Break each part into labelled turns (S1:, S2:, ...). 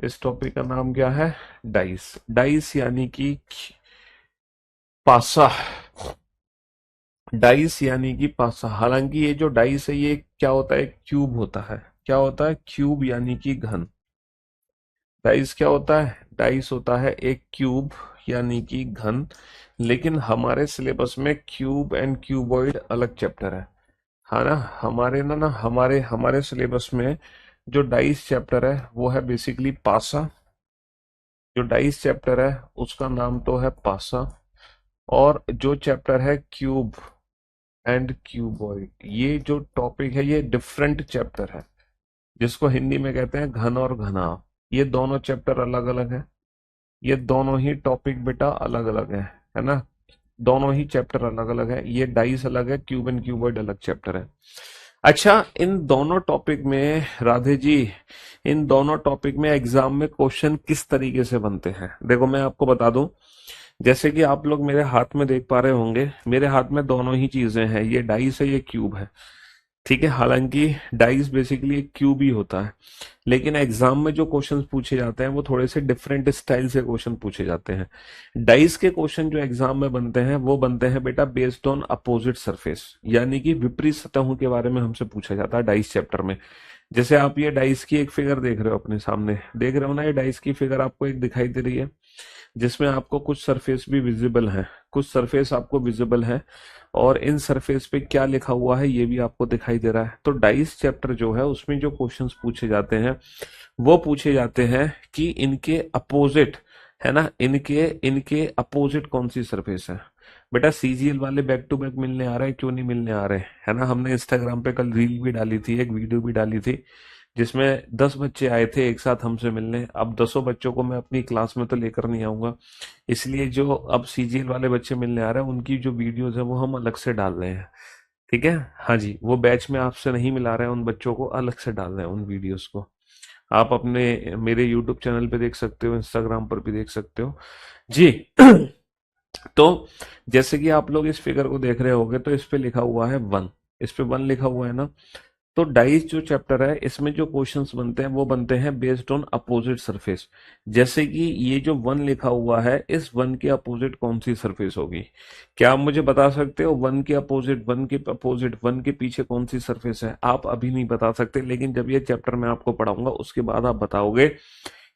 S1: इस टॉपिक का नाम क्या है? डाइस। डाइस यानी कि पासा। डाइस यानी कि पासा। हालांकि ये जो डाइस है ये क्या होता है? क्यूब होता है। क्या होता है? क्यूब यानी कि घन। डाइस क्या होता है? डाइस होता है एक क्यूब यानी कि घन। लेकिन हमारे सिलेबस में क्यूब एंड क्यूबॉइड अलग चैप्टर है। हाँ ना, हमारे ना हमारे हमारे सिलेबस में जो डाइस चैप्टर है वो है बेसिकली पासा। जो डाइस चैप्टर है उसका नाम तो है पासा। और जो चैप्टर है क्यूब एंड क्यूबॉइड, ये जो टॉपिक है ये डिफरेंट चैप्टर है, जिसको हिंदी में कहते हैं घन और घनाभ। ये दोनों चैप्टर अलग अलग है। ये दोनों ही टॉपिक बेटा अलग अलग है ना। दोनों ही चैप्टर अलग अलग है। ये डाइस अलग है, क्यूब एंड क्यूबॉइड अलग चैप्टर है। अच्छा, इन दोनों टॉपिक में राधे जी, इन दोनों टॉपिक में एग्जाम में क्वेश्चन किस तरीके से बनते हैं देखो मैं आपको बता दूं। जैसे कि आप लोग मेरे हाथ में देख पा रहे होंगे, मेरे हाथ में दोनों ही चीजें हैं, ये डाइस है, ये क्यूब है। ठीक है, हालांकि डाइस बेसिकली एक क्यूब ही होता है, लेकिन एग्जाम में जो क्वेश्चंस पूछे जाते हैं वो थोड़े से डिफरेंट स्टाइल से क्वेश्चन पूछे जाते हैं। डाइस के क्वेश्चन जो एग्जाम में बनते हैं वो बनते हैं बेटा बेस्ड ऑन अपोजिट सरफेस, यानी कि विपरीत सतहों के बारे में हमसे पूछा जाता है डाइस चैप्टर में। जैसे आप ये डाइस की एक फिगर देख रहे हो, अपने सामने देख रहे हो ना, ये डाइस की फिगर आपको एक दिखाई दे रही है, जिसमें आपको कुछ सरफेस भी विजिबल है, कुछ सरफेस आपको विजिबल है, और इन सरफेस पे क्या लिखा हुआ है ये भी आपको दिखाई दे रहा है। तो डाइस चैप्टर जो है उसमें जो क्वेश्चंस पूछे जाते हैं वो पूछे जाते हैं कि इनके अपोजिट, है ना, इनके इनके अपोजिट कौन सी सरफेस है। बेटा सीजीएल वाले बैक टू बैक मिलने आ रहे हैं, क्यों नहीं मिलने आ रहे? है ना, हमने इंस्टाग्राम पे कल रील भी डाली थी, एक वीडियो भी डाली थी, जिसमें 10 बच्चे आए थे एक साथ हमसे मिलने। अब 10 बच्चों को मैं अपनी क्लास में तो लेकर नहीं आऊंगा, इसलिए जो अब सीजीएल वाले बच्चे मिलने आ रहे हैं उनकी जो वीडियोस है वो हम अलग से डाल रहे हैं। ठीक है, हाँ जी, वो बैच में आपसे नहीं मिला रहे हैं, उन बच्चों को अलग से डाल रहे हैं उन वीडियोस को। आप अपने मेरे यूट्यूब चैनल पे देख सकते हो, इंस्टाग्राम पर भी देख सकते हो जी। तो जैसे कि आप लोग इस फिगर को देख रहे होगे तो इस पे लिखा हुआ है वन, इस पे वन लिखा हुआ है ना। तो डाइस जो चैप्टर है इसमें जो क्वेश्चंस बनते हैं वो बनते हैं बेस्ड ऑन अपोजिट सरफेस। जैसे कि ये जो वन लिखा हुआ है, इस वन के अपोजिट कौन सी सरफेस होगी? क्या आप मुझे बता सकते हो? वन के अपोजिट, वन के अपोजिट, वन के पीछे कौन सी सरफेस है? आप अभी नहीं बता सकते, लेकिन जब ये चैप्टर मैं आपको पढ़ाऊंगा उसके बाद आप बताओगे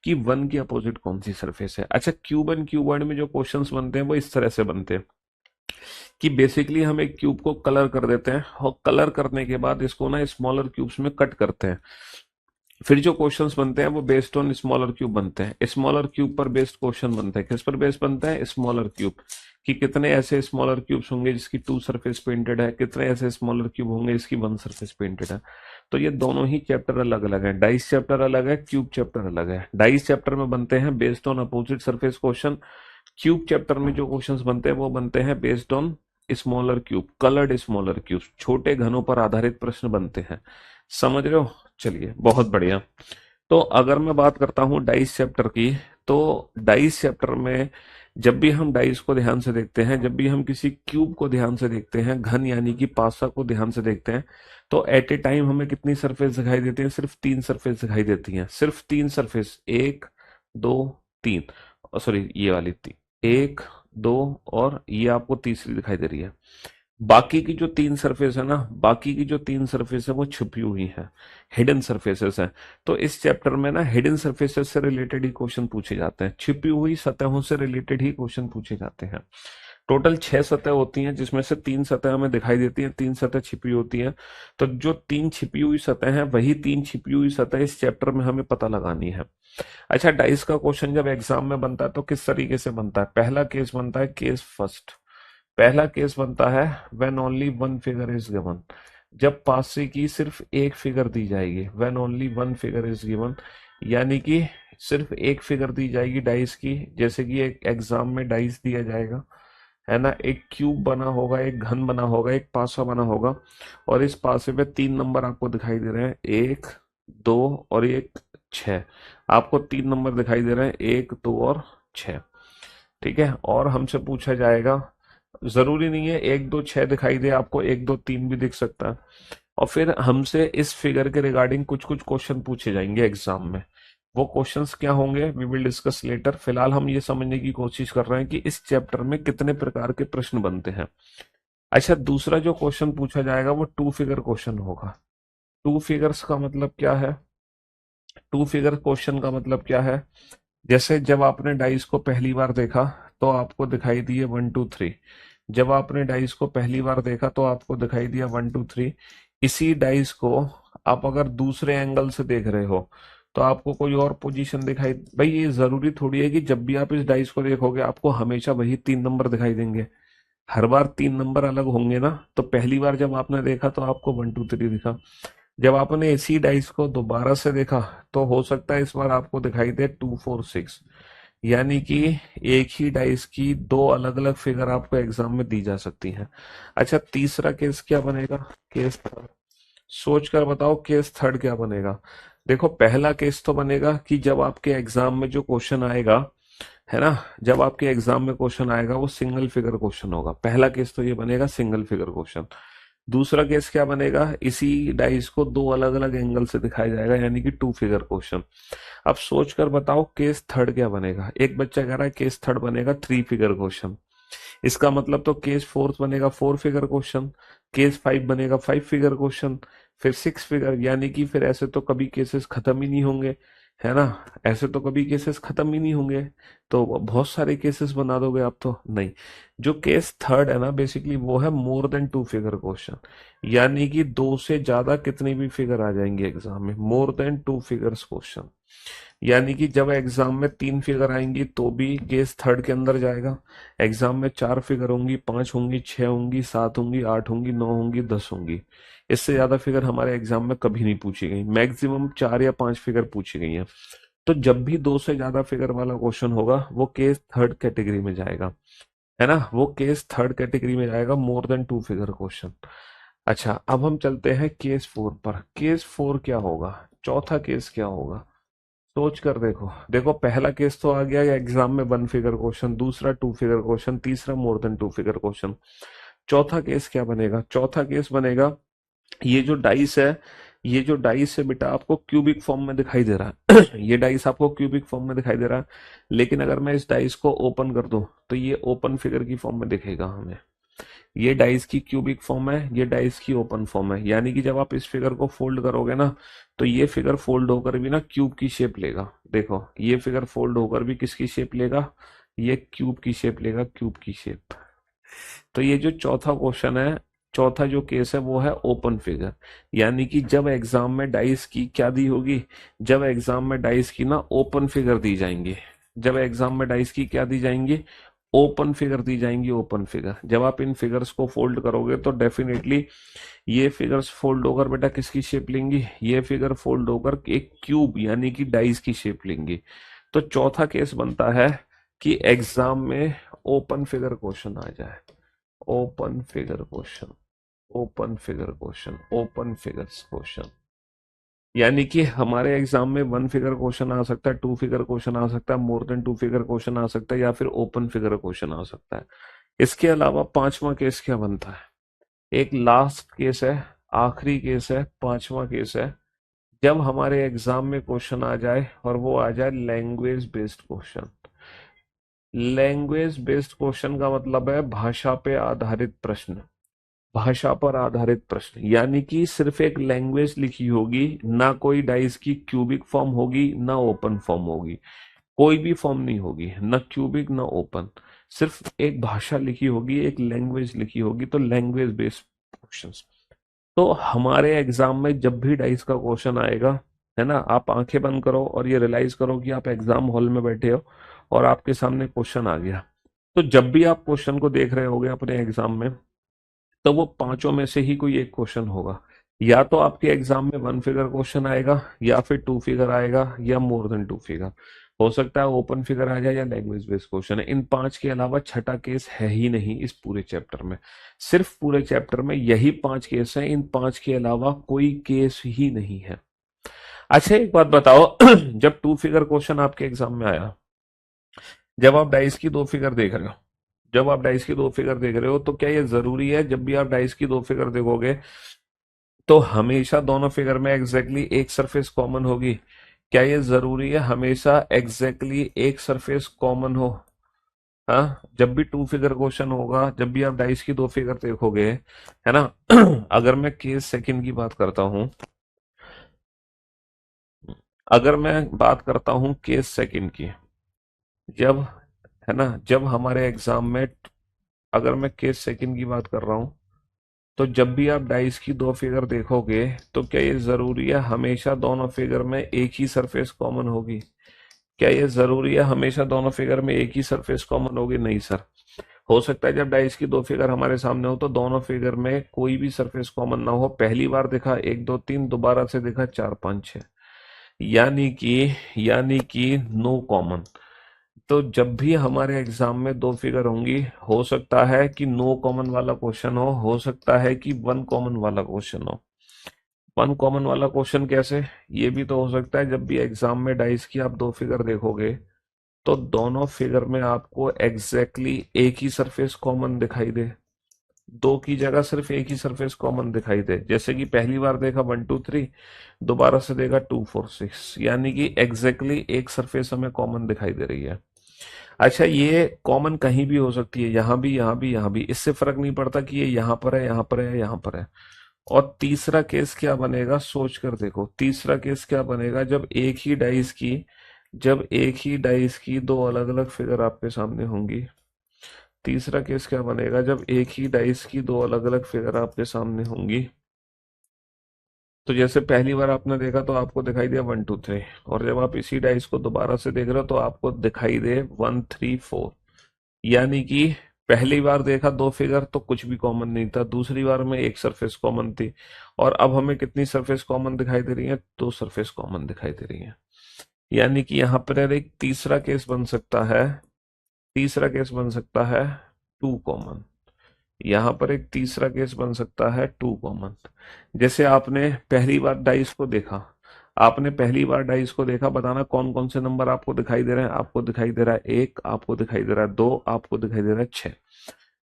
S1: कि वन के अपोजिट कौन सी सरफेस है। अच्छा, क्यूब एंड क्यूबॉइड में जो क्वेश्चंस बनते हैं वो इस तरह से बनते हैं कि बेसिकली हम एक क्यूब को कलर कर देते हैं, और कलर करने के बाद इसको ना स्मॉलर क्यूब्स में कट करते हैं। फिर जो क्वेश्चंस बनते हैं वो बेस्ड ऑन स्मॉलर क्यूब बनते हैं। स्मॉलर क्यूब पर बेस्ड क्वेश्चन बनते हैं। किस पर बेस्ड बनता है? Smaller cube. कि कितने ऐसे स्मॉलर क्यूब्स होंगे जिसकी टू सरफेस पेंटेड है, कितने ऐसे स्मॉलर क्यूब होंगे जिसकी वन सरफेस पेंटेड है। तो ये दोनों ही चैप्टर अलग अलग है, डाइस चैप्टर अलग है, क्यूब चैप्टर अलग है। डाइस चैप्टर में बनते हैं based on opposite surface question. Cube chapter में जो क्वेश्चंस बनते हैं वो बनते हैं based on smaller cube, coloured smaller cube, छोटे घनों पर आधारित प्रश्न बनते हैं। समझ रहे हो? चलिए, बहुत बढ़िया। तो अगर मैं बात करता हूँ डाइस चैप्टर की, तो डाइस चैप्टर में जब भी हम डाइस को ध्यान से देखते हैं, जब भी हम किसी क्यूब को ध्यान से देखते हैं, घन यानी कि पासा को ध्यान से देखते हैं, तो एट ए टाइम हमें कितनी सरफेस दिखाई देती है? सिर्फ तीन सरफेस दिखाई देती हैं, सिर्फ तीन सरफेस, एक, दो, तीन। सॉरी, ये वाली तीन, एक, दो, और ये आपको तीसरी दिखाई दे रही है। बाकी की जो तीन सरफेस है ना, बाकी की जो तीन सरफेस है वो छुपी हुई है, हिडन सरफेसेस हैं। तो इस चैप्टर में ना हिडन सरफेसेस से रिलेटेड ही क्वेश्चन पूछे जाते हैं, छिपी हुई सतहों से रिलेटेड ही क्वेश्चन पूछे जाते हैं। टोटल 6 सतह होती हैं, जिसमें से 3 सतह हमें दिखाई देती हैं, 3 सतह छिपी होती हैं। तो जो तीन छिपी हुई सतह हैं वही तीन छिपी हुई सतह इस चैप्टर में हमें पता लगानी है। अच्छा, डाइस का क्वेश्चन जब एग्जाम में बनता है तो किस तरीके से बनता है? पहला केस बनता है केस फर्स्ट। पहला केस बनता है when only one figure is given, जब पासे की सिर्फ एक फिगर दी जाएगी, when only one figure is given, यानी कि सिर्फ एक फिगर दी जाएगी डाइस की। जैसे कि एक एग्जाम में डाइस दिया जाएगा, है ना, एक क्यूब बना होगा, एक घन बना होगा, एक पासा बना होगा, और इस पासे पे तीन नंबर आपको दिखाई दे रहे हैं, एक, दो और एक, छः। आपको तीन नंबर दिखाई दे रहे हैं, एक, दो और छः। ठीक है, और हमसे पूछा जाएगा, जरूरी नहीं है एक दो छह दिखाई दे आपको, एक दो तीन भी दिख सकता है। और फिर हमसे इस फिगर के रिगार्डिंग कुछ कुछ क्वेश्चन पूछे जाएंगे एग्जाम में, वो क्वेश्चंस क्या होंगे वी विल डिस्कस लेटर। फिलहाल हम ये समझने की कोशिश कर रहे हैं कि इस चैप्टर में कितने प्रकार के प्रश्न बनते हैं। अच्छा, दूसरा जो क्वेश्चन पूछा जाएगा वो टू फिगर क्वेश्चन होगा। टू फिगर्स का मतलब क्या है? टू फिगर क्वेश्चन का मतलब क्या है? जैसे जब आपने डाइस को पहली बार देखा तो आपको दिखाई दिए 1 2 3। जब आपने डाइस को पहली बार देखा तो आपको दिखाई दिया 1 2 3। इसी डाइस को आप अगर दूसरे एंगल से देख रहे हो तो आपको कोई और पोजीशन दिखाई। भाई ये जरूरी थोड़ी है कि जब भी आप इस डाइस को देखोगे आपको हमेशा वही 3 नंबर दिखाई देंगे। हर बार 3 नंबर अलग होंगे ना। तो पहली बार जब आपने देखा तो आपको 1 2 3 दिखा। जब आपने इसी डाइस को दोबारा से देखा तो हो सकता है इस बार आपको दिखाई दे 2 4 6। यानी कि एक ही डाइस की दो अलग अलग फिगर आपको एग्जाम में दी जा सकती हैं। अच्छा, तीसरा केस क्या बनेगा? Case third. सोच कर बताओ केस थर्ड क्या बनेगा। देखो, पहला केस तो बनेगा कि जब आपके एग्जाम में जो क्वेश्चन आएगा, है ना, जब आपके एग्जाम में क्वेश्चन आएगा वो सिंगल फिगर क्वेश्चन होगा। पहला केस तो ये बनेगा सिंगल फिगर क्वेश्चन। दूसरा केस क्या बनेगा? इसी डाइस को दो अलग अलग एंगल से दिखाया जाएगा, यानी कि टू फिगर क्वेश्चन। अब सोच कर बताओ केस थर्ड क्या बनेगा। एक बच्चा कह रहा है केस थर्ड बनेगा 3 फिगर क्वेश्चन। इसका मतलब तो केस फोर्थ बनेगा 4 फिगर क्वेश्चन। केस फाइव बनेगा 5 फिगर क्वेश्चन। फिर 6 फिगर, यानी कि फिर ऐसे तो कभी केसेस खत्म ही नहीं होंगे, है ना। ऐसे तो कभी केसेस खत्म ही नहीं होंगे। तो बहुत सारे केसेस बना दोगे आप तो नहीं। जो केस थर्ड है ना, बेसिकली वो है मोर देन 2 फिगर क्वेश्चन। यानी कि दो से ज्यादा कितनी भी फिगर आ जाएंगे एग्जाम में, मोर देन 2 फिगर्स क्वेश्चन। यानी कि जब एग्जाम में 3 फिगर आएंगी तो भी केस थर्ड के अंदर जाएगा। एग्जाम में 4 फिगर होंगी, 5 होंगी, 6 होंगी, 7 होंगी, 8 होंगी, 9 होंगी, 10 होंगी। इससे ज्यादा फिगर हमारे एग्जाम में कभी नहीं पूछी गई। मैक्सिमम 4 या 5 फिगर पूछी गई हैं। तो जब भी दो से ज्यादा फिगर वाला क्वेश्चन होगा वो केस थर्ड कैटेगरी में जाएगा, है ना। वो केस थर्ड कैटेगरी में जाएगा, मोर देन 2 फिगर क्वेश्चन। अच्छा, अब हम चलते हैं केस फोर पर। केस फोर क्या होगा? चौथा केस क्या होगा? सोच कर देखो। देखो, पहला केस तो आ गया एग्जाम में 1 फिगर क्वेश्चन, दूसरा 2 फिगर क्वेश्चन, तीसरा मोर देन 2 फिगर क्वेश्चन। चौथा केस क्या बनेगा? चौथा केस बनेगा, ये जो डाइस है, ये जो डाइस है बेटा आपको क्यूबिक फॉर्म में दिखाई दे रहा है। ये डाइस आपको क्यूबिक फॉर्म में दिखाई दे रहा है। लेकिन अगर मैं इस डाइस को ओपन कर दूं तो ये ओपन फिगर की फॉर्म में दिखेगा हमें। ये डाइस की क्यूबिक फॉर्म है, ये डाइस की ओपन फॉर्म है। यानी कि जब आप इस फिगर को फोल्ड करोगे ना तो ये फिगर फोल्ड होकर भी ना क्यूब की शेप लेगा। देखो, ये फिगर फोल्ड होकर भी किसकी शेप लेगा? ये क्यूब की शेप लेगा, क्यूब की शेप। तो ये जो चौथा क्वेश्चन है, चौथा जो केस है वो है ओपन फिगर। यानी कि जब एग्जाम में डाइस की क्या दी होगी? जब एग्जाम में डाइस की ना ओपन फिगर दी जाएंगी। जब एग्जाम में डाइस की क्या दी जाएंगी? ओपन फिगर दी जाएंगी, ओपन फिगर। जब आप इन फिगर्स को फोल्ड करोगे तो डेफिनेटली ये फिगर्स फोल्ड होकर बेटा किसकी शेप लेंगी? ये फिगर फोल्ड होकर एक क्यूब यानी कि डाइस की शेप लेंगी। तो चौथा केस बनता है कि एग्जाम में ओपन फिगर क्वेश्चन आ जाए। Open figure question, open figure question, open figures question. यानी कि हमारे एग्जाम में 1 फिगर क्वेश्चन आ सकता है, 2 फिगर क्वेश्चन आ सकता है, मोर देन 2 फिगर क्वेश्चन आ सकता है, या फिर ओपन फिगर क्वेश्चन आ सकता है। इसके अलावा पांचवा केस क्या बनता है? एक लास्ट केस है, आखिरी केस है, पांचवा केस है। जब हमारे एग्जाम में क्वेश्चन आ जाए और वो आ जाए language based question. Language based question का मतलब है भाषा पे आधारित प्रश्न। भाषा पर आधारित प्रश्न, यानी कि सिर्फ एक लैंग्वेज लिखी होगी, ना कोई डाइस की क्यूबिक फॉर्म होगी ना ओपन फॉर्म होगी। कोई भी फॉर्म नहीं होगी, ना क्यूबिक ना ओपन। सिर्फ एक भाषा लिखी होगी, एक लैंग्वेज लिखी होगी। तो लैंग्वेज बेस्ड क्वेश्चंस। तो हमारे एग्जाम में जब भी डाइस का क्वेश्चन आएगा, है ना, आप आंखें बंद करो और ये रियलाइज करो कि आप एग्जाम हॉल में बैठे हो और आपके सामने क्वेश्चन आ गया। तो जब भी आप क्वेश्चन को देख रहे होगे अपने एग्जाम में, तो वो पांचों में से ही कोई एक क्वेश्चन होगा। या तो आपके एग्जाम में 1 फिगर क्वेश्चन आएगा, या फिर 2 फिगर आएगा, या मोर देन 2 फिगर। हो सकता है ओपन फिगर आ जाए या लैंग्वेज बेस्ड क्वेश्चन है। इन पांच के अलावा छठा केस है ही नहीं इस पूरे चैप्टर में। सिर्फ पूरे चैप्टर में यही 5 केस हैं, इन 5 के अलावा कोई केस ही नहीं है। अच्छा, एक बात बताओ जब 2 फिगर क्वेश्चन आपके एग्जाम में आया, जब आप डाइस की 2 फिगर देख रहे हो, जब आप डाइस की 2 फिगर देख रहे हो तो क्या ये जरूरी है जब भी आप डाइस की 2 फिगर देखोगे तो हमेशा दोनों फिगर में एग्जैक्टली एक सरफेस कॉमन होगी? क्या ये जरूरी है हमेशा एग्जैक्टली एक सरफेस कॉमन हो? हाँ, जब भी टू फिगर क्वेश्चन होगा, जब भी आप डाइस की दो फिगर देखोगे, है ना? अगर मैं केस सेकंड की बात करता हूँ, अगर मैं बात करता हूँ केस सेकंड की, जब, है ना, जब हमारे एग्जाम में, अगर मैं केस सेकंड की बात कर रहा हूँ, तो जब भी आप डाइस की दो फिगर देखोगे, तो क्या ये जरूरी है हमेशा दोनों फिगर में एक ही सरफेस कॉमन होगी? क्या ये जरूरी है हमेशा दोनों फिगर में एक ही सरफेस कॉमन होगी? नहीं सर। हो सकता है जब डाइस की दो फिगर हमारे सामने हो तो दोनों फिगर में कोई भी सरफेस कॉमन ना हो, पहली बार देखा एक दो तीन, दोबारा से देखा चार पांच छह, यानी कि नो कॉमन। तो जब भी हमारे एग्जाम में दो फिगर होंगी, हो सकता है कि नो कॉमन वाला क्वेश्चन हो सकता है कि वन कॉमन वाला क्वेश्चन हो। वन कॉमन वाला क्वेश्चन कैसे? ये भी तो हो सकता है जब भी एग्जाम में डाइस की आप दो फिगर देखोगे, तो दोनों फिगर में आपको एग्जैक्टली एक ही सरफेस कॉमन दिखाई दे, दो की जगह सिर्फ एक ही सरफेस कॉमन दिखाई दे। जैसे कि पहली बार देखा वन टू थ्री, दोबारा से देखा टू फोर सिक्स, यानी कि एग्जैक्टली एक सरफेस हमें कॉमन दिखाई दे रही है। अच्छा, ये कॉमन कहीं भी हो सकती है, यहाँ भी, यहाँ भी, यहाँ भी, इससे फर्क नहीं पड़ता कि ये यहाँ पर है, यहाँ पर है, यहाँ पर है। और तीसरा केस क्या बनेगा, सोच कर देखो, तीसरा केस क्या बनेगा, जब एक ही डाइस की दो अलग अलग फिगर आपके सामने होंगी। तीसरा केस क्या बनेगा, जब एक ही डाइस की दो अलग अलग फिगर आपके सामने होंगी। तो जैसे पहली बार आपने देखा तो आपको दिखाई दिया वन टू थ्री, और जब आप इसी डाइस को दोबारा से देख रहे हो तो आपको दिखाई दे वन थ्री फोर। यानी कि पहली बार देखा दो फिगर तो कुछ भी कॉमन नहीं था, दूसरी बार में एक सरफेस कॉमन थी, और अब हमें कितनी सरफेस कॉमन दिखाई दे रही है? दो सरफेस कॉमन दिखाई दे रही है। यानी कि यहाँ पर एक तीसरा केस बन सकता है, तीसरा केस बन सकता है टू कॉमन। यहाँ पर एक तीसरा केस बन सकता है टू कॉमन। जैसे आपने पहली बार डाइस को देखा, आपने पहली बार डाइस को देखा, बताना कौन कौन से नंबर आपको दिखाई दे रहे हैं? आपको दिखाई दे रहा है एक, आपको दिखाई दे रहा है दो, आपको दिखाई दे रहा है छह।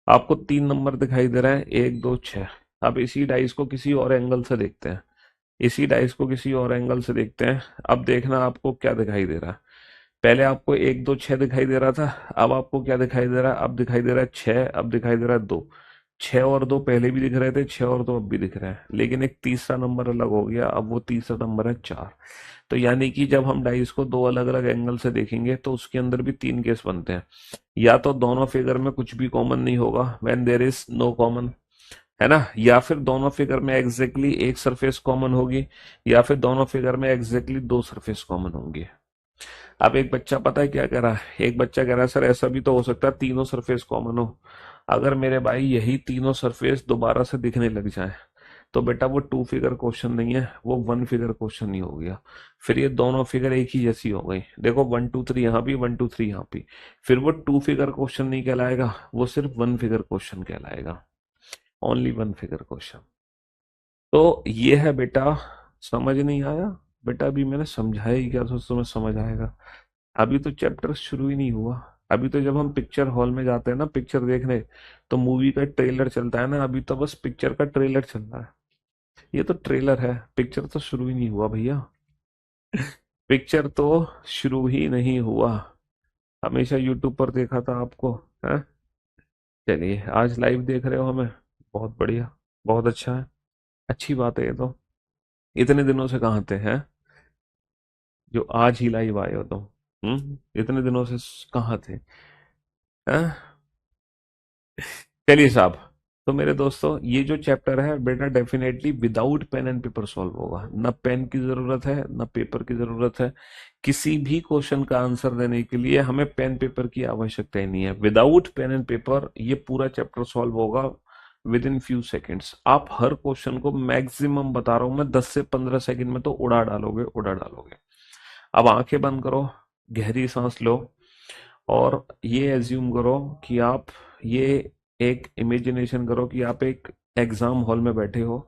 S1: आपको तीन नंबर दिखाई दे रहा है, एक दो छह। अब इसी डाइस को किसी और एंगल से देखते हैं, इसी डाइस को किसी और एंगल से देखते हैं। अब देखना आपको क्या दिखाई दे रहा है। पहले आपको एक दो छह दिखाई दे रहा था, अब आपको क्या दिखाई दे रहा है? अब दिखाई दे रहा है छह, अब दिखाई दे रहा है दो। छह और दो पहले भी दिख रहे थे, छह और दो अब भी दिख रहे हैं, लेकिन एक तीसरा नंबर अलग हो गया, अब वो तीसरा नंबर है चार। तो यानी कि जब हम डाइस को दो अलग अलग एंगल से देखेंगे तो उसके अंदर भी तीन केस बनते हैं। या तो दोनों फिगर में कुछ भी कॉमन नहीं होगा, when there is no common, है ना, या फिर दोनों फिगर में एग्जैक्टली एक सरफेस कॉमन होगी, या फिर दोनों फिगर में एग्जैक्टली दो सरफेस कॉमन होंगी। अब एक बच्चा पता है क्या कह रहा है? एक बच्चा कह रहा है सर ऐसा भी तो हो सकता है तीनों सरफेस कॉमन हो। अगर मेरे भाई यही तीनों सरफेस दोबारा से दिखने लग जाए, तो बेटा वो टू फिगर क्वेश्चन नहीं है, वो वन फिगर क्वेश्चन ही हो गया। फिर ये दोनों फिगर एक ही जैसी हो गई, देखो वन टू थ्री यहाँ भी, वन टू थ्री यहाँ भी। फिर वो टू फिगर क्वेश्चन नहीं कहलाएगा, वो सिर्फ वन फिगर क्वेश्चन कहलाएगा, ओनली वन फिगर क्वेश्चन। तो ये है बेटा। समझ नहीं आया? बेटा अभी मैंने समझाया ही क्या तो तुम्हें समझ आएगा? अभी तो चैप्टर शुरू ही नहीं हुआ। अभी तो जब हम पिक्चर हॉल में जाते हैं ना पिक्चर देखने, तो मूवी का ट्रेलर चलता है ना, अभी तो बस पिक्चर का ट्रेलर चल रहा है। ये तो ट्रेलर है, पिक्चर तो शुरू ही नहीं हुआ भैया। पिक्चर तो शुरू ही नहीं हुआ। हमेशा यूट्यूब पर देखा था आपको, है? चलिए आज लाइव देख रहे हो हमें, बहुत बढ़िया, बहुत अच्छा है, अच्छी बात है ये तो। इतने दिनों से कहाँ थे, हैं, जो आज ही लाइव आए हो तुम? इतने दिनों से कहाँ थे, हैं? चलिए साहब, तो मेरे दोस्तों ये जो चैप्टर है बेटा definitely without pen and paper solve होगा। ना पेन की जरूरत है, ना पेपर की जरूरत है। किसी भी क्वेश्चन का आंसर देने के लिए हमें पेन पेपर की आवश्यकता ही नहीं है। विदाउट पेन एंड पेपर ये पूरा चैप्टर सॉल्व होगा विद इन फ्यू सेकेंड्स। आप हर क्वेश्चन को मैक्सिमम बता रहा हूं मैं 10 से 15 सेकंड में तो उड़ा डालोगे, उड़ा डालोगे। अब आंखें बंद करो, गहरी सांस लो, और ये एज्यूम करो कि आप, ये एक इमेजिनेशन करो कि आप एक एग्जाम हॉल में बैठे हो,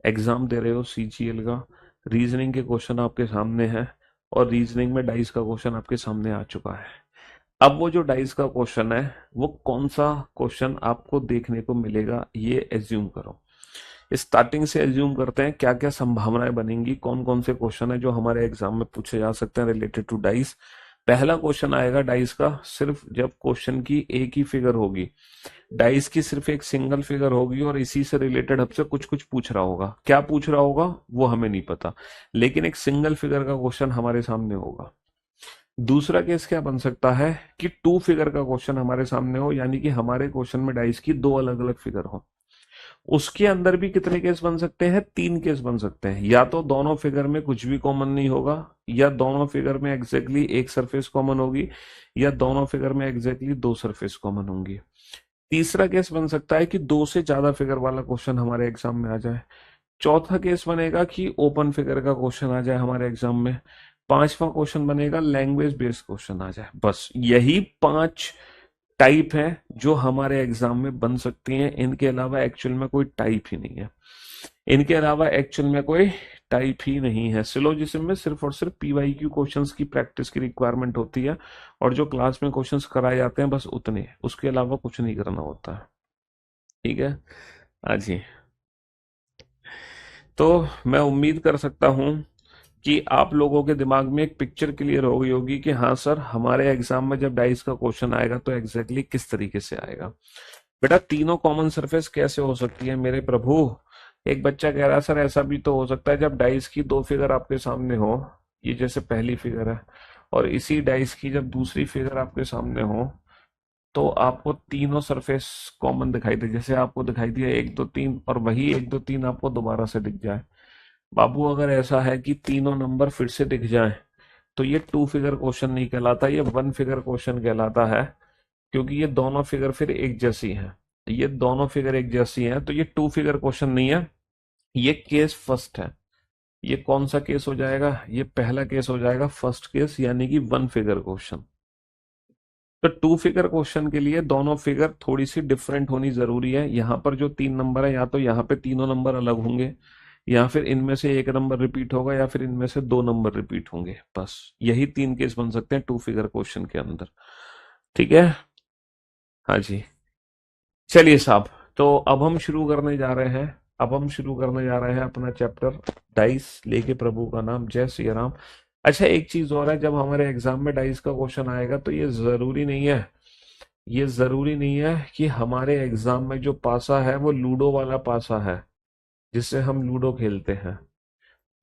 S1: एग्जाम दे रहे हो सीजीएल का। रीजनिंग के क्वेश्चन आपके सामने है, और रीजनिंग में डाइस का क्वेश्चन आपके सामने आ चुका है। अब वो जो डाइस का क्वेश्चन है, वो कौन सा क्वेश्चन आपको देखने को मिलेगा, ये एज्यूम करो। स्टार्टिंग से एज्यूम करते हैं क्या क्या संभावनाएं बनेंगी, कौन कौन से क्वेश्चन है जो हमारे एग्जाम में पूछे जा सकते हैं रिलेटेड टू डाइस। पहला क्वेश्चन आएगा डाइस का सिर्फ जब क्वेश्चन की एक ही फिगर होगी, डाइस की सिर्फ एक सिंगल फिगर होगी और इसी से रिलेटेड हमसे कुछ कुछ पूछ रहा होगा। क्या पूछ रहा होगा वो हमें नहीं पता, लेकिन एक सिंगल फिगर का क्वेश्चन हमारे सामने होगा। दूसरा केस क्या बन सकता है कि टू फिगर का क्वेश्चन हमारे सामने हो, यानी कि हमारे क्वेश्चन में डाइस की दो अलग अलग फिगर हो। उसके अंदर भी कितने केस बन सकते हैं, तीन केस बन सकते हैं। या तो दोनों फिगर में कुछ भी कॉमन नहीं होगा, या दोनों फिगर में एग्जैक्टली एक सरफेस कॉमन होगी, या दोनों फिगर में एग्जैक्टली दो सरफेस कॉमन होंगी। तीसरा केस बन सकता है कि दो से ज्यादा फिगर वाला क्वेश्चन हमारे एग्जाम में आ जाए। चौथा केस बनेगा कि ओपन फिगर का क्वेश्चन आ जाए हमारे एग्जाम में। पांचवा क्वेश्चन बनेगा लैंग्वेज बेस्ड क्वेश्चन आ जाए। बस यही पांच टाइप हैं जो हमारे एग्जाम में बन सकती हैं। इनके अलावा एक्चुअल में कोई टाइप ही नहीं है। इनके अलावा एक्चुअल में कोई टाइप ही नहीं है। सिलोजिज्म में सिर्फ और सिर्फ पीवाईक्यू क्वेश्चंस की प्रैक्टिस की रिक्वायरमेंट होती है, और जो क्लास में क्वेश्चंस कराए जाते हैं बस उतने, उसके अलावा कुछ नहीं करना होता है। ठीक है। हाँ जी। तो मैं उम्मीद कर सकता हूं कि आप लोगों के दिमाग में एक पिक्चर क्लियर हो गई होगी कि हाँ सर, हमारे एग्जाम में जब डाइस का क्वेश्चन आएगा तो एग्जैक्टली किस तरीके से आएगा। बेटा तीनों कॉमन सरफेस कैसे हो सकती है मेरे प्रभु। एक बच्चा कह रहा है सर ऐसा भी तो हो सकता है जब डाइस की दो फिगर आपके सामने हो, ये जैसे पहली फिगर है, और इसी डाइस की जब दूसरी फिगर आपके सामने हो, तो आपको तीनों सरफेस कॉमन दिखाई दे। जैसे आपको दिखाई दिया एक दो तीन, और वही एक दो तीन आपको दोबारा से दिख जाए। बाबू अगर ऐसा है कि तीनों नंबर फिर से दिख जाएं, तो ये टू फिगर क्वेश्चन नहीं कहलाता, ये वन फिगर क्वेश्चन कहलाता है। क्योंकि ये दोनों फिगर फिर एक जैसी हैं, ये दोनों फिगर एक जैसी हैं, तो ये टू फिगर क्वेश्चन नहीं है, ये केस फर्स्ट है। ये कौन सा केस हो जाएगा, ये पहला केस हो जाएगा, फर्स्ट केस, यानी कि वन फिगर क्वेश्चन। तो टू फिगर क्वेश्चन के लिए दोनों फिगर थोड़ी सी डिफरेंट होनी जरूरी है। यहाँ पर जो तीन नंबर है, या तो यहाँ पे तीनों नंबर अलग होंगे, या फिर इनमें से एक नंबर रिपीट होगा, या फिर इनमें से दो नंबर रिपीट होंगे। बस यही तीन केस बन सकते हैं टू फिगर क्वेश्चन के अंदर। ठीक है। हाँ जी। चलिए साहब, तो अब हम शुरू करने जा रहे हैं। अब हम शुरू करने जा रहे हैं अपना चैप्टर डाइस लेके प्रभु का नाम, जय श्री राम। अच्छा एक चीज और है, जब हमारे एग्जाम में डाइस का क्वेश्चन आएगा तो ये जरूरी नहीं है कि हमारे एग्जाम में जो पासा है वो लूडो वाला पासा है जिससे हम लूडो खेलते हैं।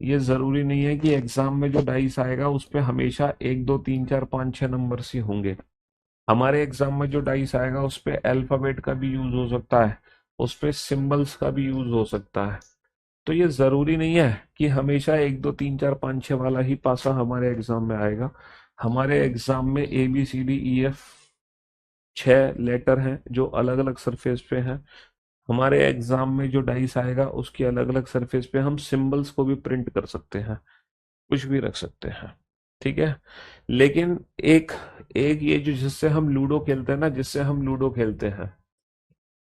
S1: ये जरूरी नहीं है कि एग्जाम में जो डाइस आएगा उस पे हमेशा एक दो तीन चार पाँच छह नंबर ही होंगे। हमारे एग्जाम में जो डाइस आएगा उस पे अल्फाबेट का भी यूज हो सकता है, उस पे सिंबल्स का भी यूज हो सकता है। तो ये जरूरी नहीं है कि हमेशा एक दो तीन चार पाँच छह वाला ही पासा हमारे एग्जाम में आएगा। हमारे एग्जाम में ABCDEF छह लेटर हैं जो अलग अलग सरफेस पे हैं। हमारे एग्जाम में जो डाइस आएगा उसकी अलग अलग सरफेस पे हम सिंबल्स को भी प्रिंट कर सकते हैं, कुछ भी रख सकते हैं। ठीक है। लेकिन एक एक ये जो जिससे हम लूडो खेलते हैं ना, जिससे हम लूडो खेलते हैं,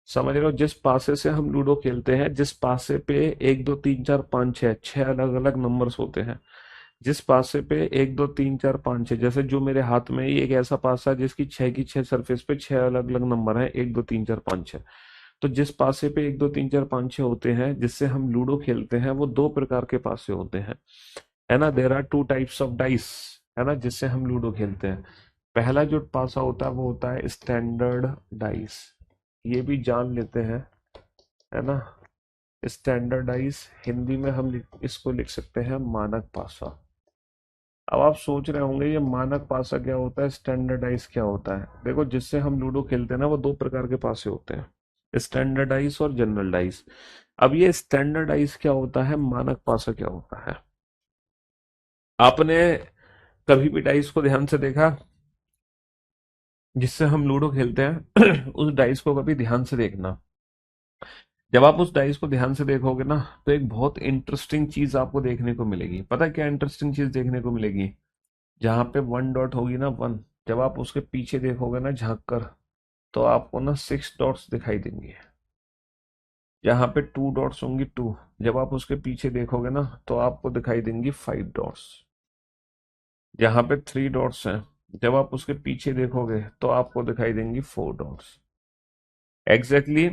S1: समझ रहे हो, जिस पासे से हम लूडो खेलते हैं, जिस पासे पे एक दो तीन चार पाँच छह छह अलग अलग नंबर्स होते हैं, जिस पासे पे एक दो तीन चार पाँच छह, जैसे जो मेरे हाथ में ही एक ऐसा पासा है जिसकी छह की छह सरफेस पे छह अलग अलग नंबर हैं, एक दो तीन चार पाँच छह। तो जिस पासे पे एक दो तीन चार पाँच छह होते हैं जिससे हम लूडो खेलते हैं, वो दो प्रकार के पासे होते हैं, है ना। There are two types of dice, है ना, जिससे हम लूडो खेलते हैं। पहला जो पासा होता है वो होता है स्टैंडर्ड डाइस, ये भी जान लेते हैं, है ना। स्टैंडर्ड डाइस हिंदी में हम इसको लिख सकते हैं मानक पासा। अब आप सोच रहे होंगे ये मानक पासा क्या होता है, स्टैंडर्डाइज क्या होता है। देखो जिससे हम लूडो खेलते हैं ना, वो दो प्रकार के पासे होते हैं, स्टैंडर्डाइज और जनरलाइज। अब ये स्टैंडर्डाइज क्या होता है, मानक पासा क्या होता है। आपने कभी भी डाइस को ध्यान से देखा, जिससे हम लूडो खेलते हैं उस डाइस को कभी ध्यान से देखना। जब आप उस डाइस को ध्यान से देखोगे ना, तो एक बहुत इंटरेस्टिंग चीज आपको देखने को मिलेगी। पता है क्या इंटरेस्टिंग चीज देखने को मिलेगी? जहां पे वन डॉट होगी ना, वन, जब आप उसके पीछे देखोगे ना झांक कर, तो आपको ना सिक्स डॉट्स दिखाई देंगे। जहां पे टू डॉट्स होंगी, टू, जब आप उसके पीछे देखोगे ना तो आपको दिखाई देंगी फाइव डॉट्स। जहां पे थ्री डॉट्स हैं, जब आप उसके पीछे देखोगे तो आपको दिखाई देंगी फोर डॉट्स। एग्जैक्टली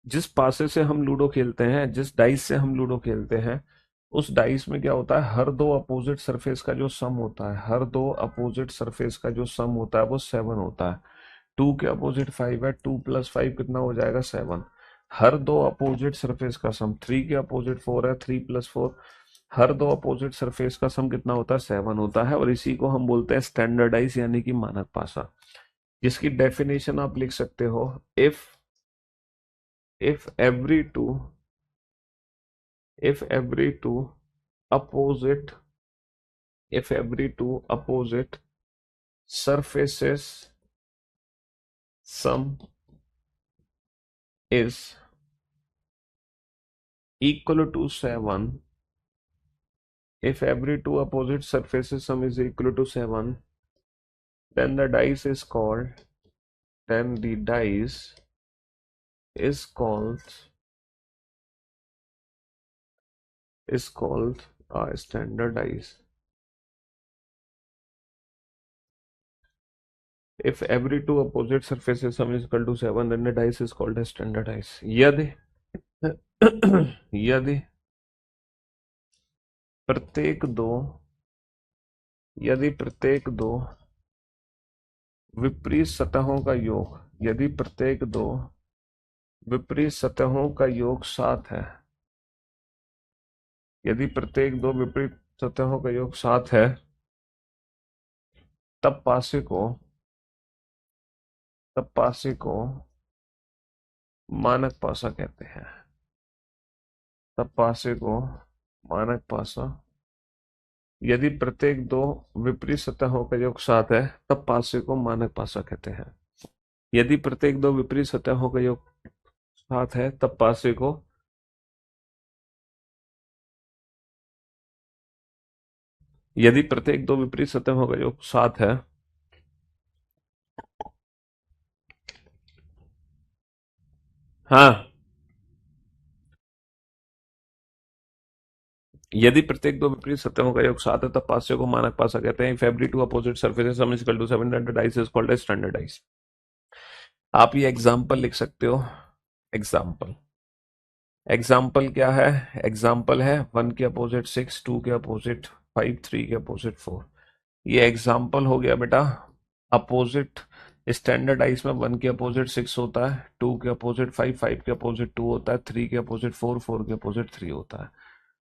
S1: जिस पासे से हम लूडो खेलते हैं, जिस डाइस से हम लूडो खेलते हैं, उस डाइस में क्या होता है, हर दो अपोजिट सरफेस का जो सम होता है, हर दो अपोजिट सरफेस का जो सम होता है वो 7 होता है। 2 के अपोजिट 5 है, 2 प्लस 5 कितना हो जाएगा, 7। हर दो अपोजिट सरफेस का सम, 3 के अपोजिट 4 है, 3 प्लस 4, हर दो अपोजिट सरफेस का सम कितना होता है, 7 होता है। और इसी को हम बोलते हैं स्टैंडर्डाइज यानी कि मानक पासा, जिसकी डेफिनेशन आप लिख सकते हो, if every two if every two opposite if every two opposite surfaces sum is equal to 7, if every two opposite surfaces sum is equal to 7, then the dice is called then the dice is called a standard dice. If every two opposite surfaces sum is equal to 7, then the dice is called a standard dice. यदि यदि प्रत्येक दो यदि प्रत्येक दो विपरीत सतहों का योग यदि प्रत्येक दो विपरीत सतहों का योग 7 है, यदि प्रत्येक दो विपरीत सतहों का योग 7 है, तब पासे को मानक पासा कहते हैं। तब पासे को मानक पासा, यदि प्रत्येक दो विपरीत सतहों का योग 7 है, तब पासे को मानक पासा कहते हैं। यदि प्रत्येक दो विपरीत सतहों का योग 7 है, तब पासे को यदि प्रत्येक दो विपरीत सतहों का योग 7 है, हाँ, यदि प्रत्येक दो विपरीत सतहों का योग 7 है, तब पासे को मानक पासा कहते हैं। If every two opposite surfaces sum is equal to 7, then the dice is called as standard dice. आप ये एग्जाम्पल लिख सकते हो। एग्जाम्पल एग्जाम्पल क्या है? एग्जाम्पल है 1 के अपोजिट 6, 2 के अपोजिट 5, 3 के अपोजिट 4। ये एग्जाम्पल हो गया बेटा। अपोजिट स्टैंडर्ड आइस में 1 के अपोजिट 6 होता है, 2 के अपोजिट 5, 5 के अपोजिट 2 होता है, 3 के अपोजिट 4, 4 के अपोजिट 3 होता है।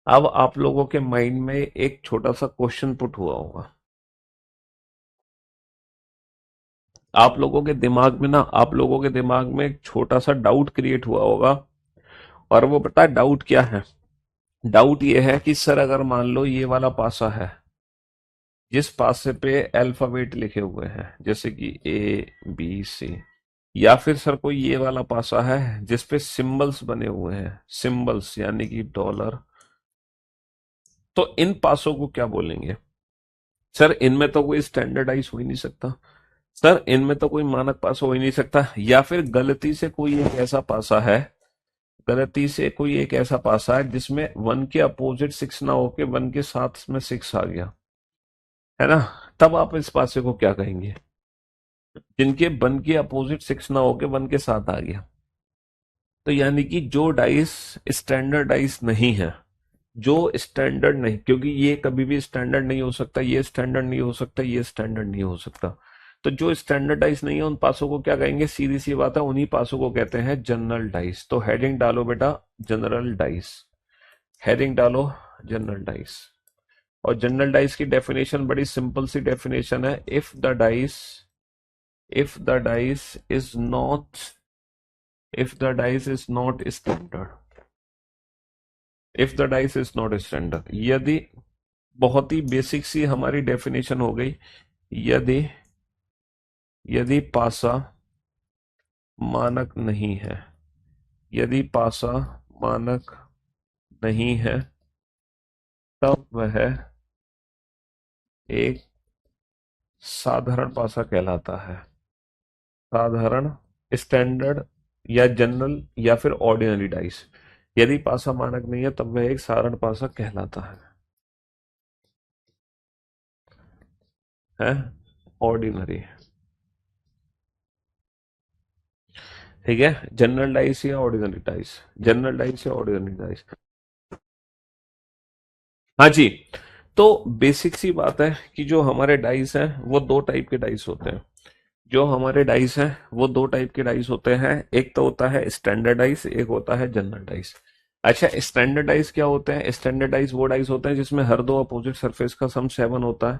S1: अब आप लोगों के माइंड में एक छोटा सा क्वेश्चन पुट हुआ होगा, आप लोगों के दिमाग में एक छोटा सा डाउट क्रिएट हुआ होगा। और वो पता है डाउट क्या है? डाउट ये है कि सर अगर मान लो ये वाला पासा है, जिस पासे पे अल्फाबेट लिखे हुए हैं जैसे कि A B C, या फिर सर कोई ये वाला पासा है जिस पे सिंबल्स बने हुए हैं, सिंबल्स यानी कि डॉलर, तो इन पासों को क्या बोलेंगे? सर इनमें तो कोई स्टैंडर्डाइज हो ही नहीं सकता, सर इनमें तो कोई मानक पासा हो ही नहीं सकता। या फिर गलती से कोई एक ऐसा पासा है जिसमें 1 के अपोजिट 6 ना होके 1 के साथ में 6 आ गया, है ना? तब आप इस पासे को क्या कहेंगे? जिनके 1 के अपोजिट 6 ना होके 1 के साथ आ गया। तो यानी कि जो डाइस स्टैंडर्डाइज नहीं है, जो स्टैंडर्ड नहीं, क्योंकि ये कभी भी स्टैंडर्ड नहीं हो सकता, ये स्टैंडर्ड नहीं हो सकता, ये स्टैंडर्ड नहीं हो सकता। तो जो स्टैंडर्डाइज नहीं है उन पासों को क्या कहेंगे? सीधी सी बात है, उन्हीं पासों को कहते हैं जनरल डाइस। तो हेडिंग डालो बेटा, जनरल डाइस। हेडिंग डालो, जनरल डाइस। और जनरल डाइस की डेफिनेशन बड़ी सिंपल सी डेफिनेशन है। If the dice is not if the dice is not standard if the dice is not standard, यदि, बहुत ही बेसिक सी हमारी डेफिनेशन हो गई, यदि यदि पासा मानक नहीं है, यदि पासा मानक नहीं है, तब वह एक साधारण पासा कहलाता है। साधारण, स्टैंडर्ड या जनरल या फिर ऑर्डिनरी डाइस, यदि पासा मानक नहीं है तब वह एक साधारण पासा कहलाता है ऑर्डिनरी। ठीक है, जनरल डाइस या ऑर्डिनरी डाइस, जनरल डाइस या ऑर्डिनरी डाइस। हाँ जी। तो बेसिक सी बात है कि जो हमारे डाइस हैं वो दो टाइप के डाइस होते हैं। जो हमारे डाइस हैं वो दो टाइप के डाइस होते हैं। एक तो होता है स्टैंडर्ड डाइस, एक होता है जनरल डाइस। अच्छा, स्टैंडर्ड डाइस क्या होते हैं? स्टैंडर्ड डाइस वो डाइस होते हैं जिसमें हर दो अपोजिट सरफेस का सम 7 होता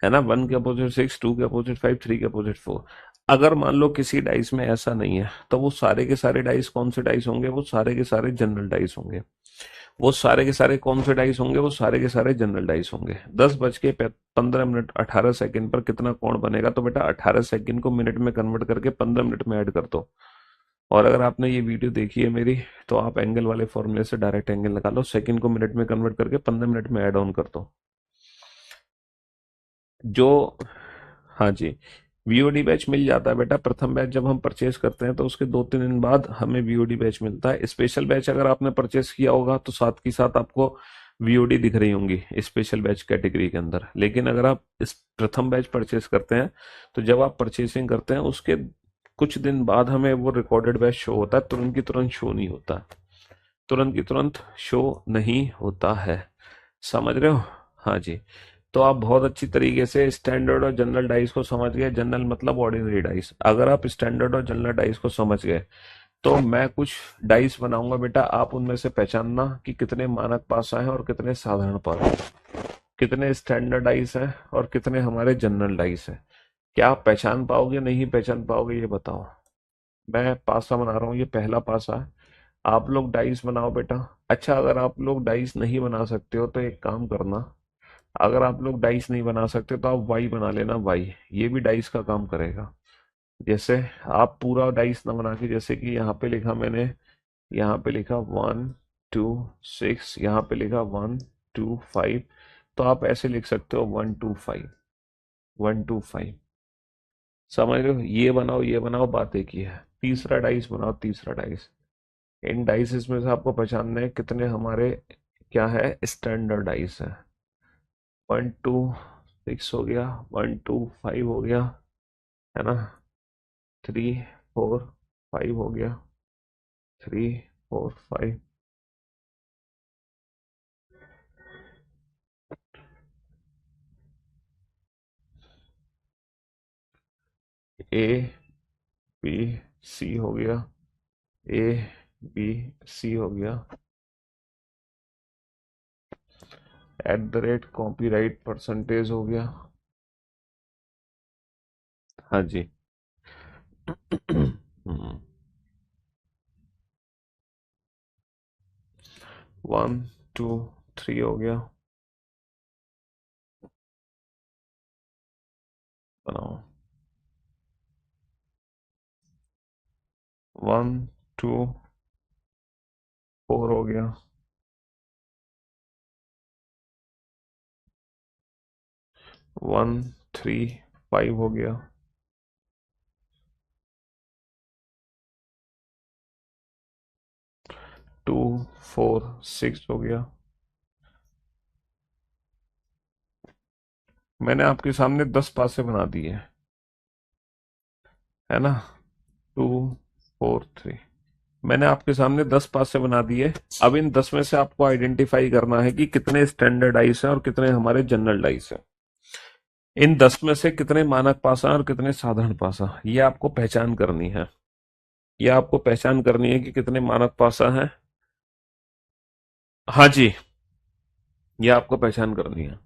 S1: है ना। 1 के अपोजिट 6, 2 के अपोजिट 5, 3 के अपोजिट 4। अगर मान लो किसी डाइस में ऐसा नहीं है तो वो सारे के सारे डाइस कौन से डाइस होंगे? वो सारे के सारे जनरल डाइस होंगे। वो सारे के सारे कौन से डाइस होंगे? वो सारे के सारे जनरल डाइस होंगे। 10 बज के 15 मिनट 18 सेकंड पर कितना कोण बनेगा? तो बेटा 18 सेकंड को मिनट में कन्वर्ट करके 15 मिनट में ऐड कर दो। और अगर आपने ये वीडियो देखी है मेरी, तो आप एंगल वाले फॉर्मूले से डायरेक्ट एंगल निकालो, सेकंड को मिनट में कन्वर्ट करके 15 मिनट में ऐड ऑन कर दो। जो हाँ जी, वीओडी बैच मिल जाता है बेटा। प्रथम बैच जब हम परचेज करते हैं तो उसके 2-3 दिन बाद हमें वीओडी बैच मिलता है। स्पेशल बैच अगर आपने परचेज किया होगा तो साथ के साथ आपको वीओडी दिख रही होंगी स्पेशल बैच कैटेगरी के अंदर। लेकिन अगर आप इस प्रथम बैच परचेज करते हैं तो जब आप परचेसिंग करते हैं उसके कुछ दिन बाद हमें वो रिकॉर्डेड बैच शो होता है, तुरंत की तुरंत शो नहीं होता। तुरंत की तुरंत शो नहीं होता है। समझ रहे हो? हाँ जी। तो आप बहुत अच्छी तरीके से स्टैंडर्ड और जनरल डाइस को समझ गए। जनरल मतलब ऑर्डिनरी डाइस। अगर आप स्टैंडर्ड और जनरल डाइस को समझ गए तो मैं कुछ डाइस बनाऊंगा बेटा, आप उनमें से पहचानना कि कितने मानक पासा हैं और कितने साधारण पासा हैं, कितने स्टैंडर्ड डाइस हैं और कितने हमारे जनरल डाइस हैं। क्या आप पहचान पाओगे नहीं पहचान पाओगे ये बताओ। मैं पासा बना रहा हूँ, ये पहला पासा है। आप लोग डाइस बनाओ बेटा। अच्छा, अगर आप लोग डाइस नहीं बना सकते हो तो एक काम करना, अगर आप लोग डाइस नहीं बना सकते तो आप वाई बना लेना। वाई ये भी डाइस का काम करेगा। जैसे आप पूरा डाइस ना बना के, जैसे कि यहाँ पे लिखा मैंने, यहाँ पे लिखा 1 2 6, यहाँ पे लिखा 1 2 5, तो आप ऐसे लिख सकते हो 1 2 5, 1 2 5। समझ रहे हो? ये बनाओ, बात एक ही है। तीसरा डाइस बनाओ, तीसरा डाइस। इन डाइसेस में से आपको पहचानना है कितने हमारे क्या है, स्टैंडर्ड डाइस है। 1 2 6 हो गया, 1 2 5 हो गया, है ना। 3 4 5 हो गया, 3 4 5। ए बी सी हो गया, ए बी सी हो गया। @कॉपीराइट परसेंटेज हो गया। हाँ जी। 1 2 3 हो गया। बनाओ। 1 2 4 हो गया। 1 3 5 हो गया। 2 4 6 हो गया। मैंने आपके सामने 10 पासे बना दिए, है ना। 2 4 3, मैंने आपके सामने 10 पासे बना दिए। अब इन 10 में से आपको आइडेंटिफाई करना है कि कितने स्टैंडर्ड डाइस हैं और कितने हमारे जनरल डाइस हैं। इन 10 में से कितने मानक पासा हैं और कितने साधारण पासा, ये आपको पहचान करनी है। ये आपको पहचान करनी है कि कितने मानक पासा हैं। हाँ जी, ये आपको पहचान करनी है।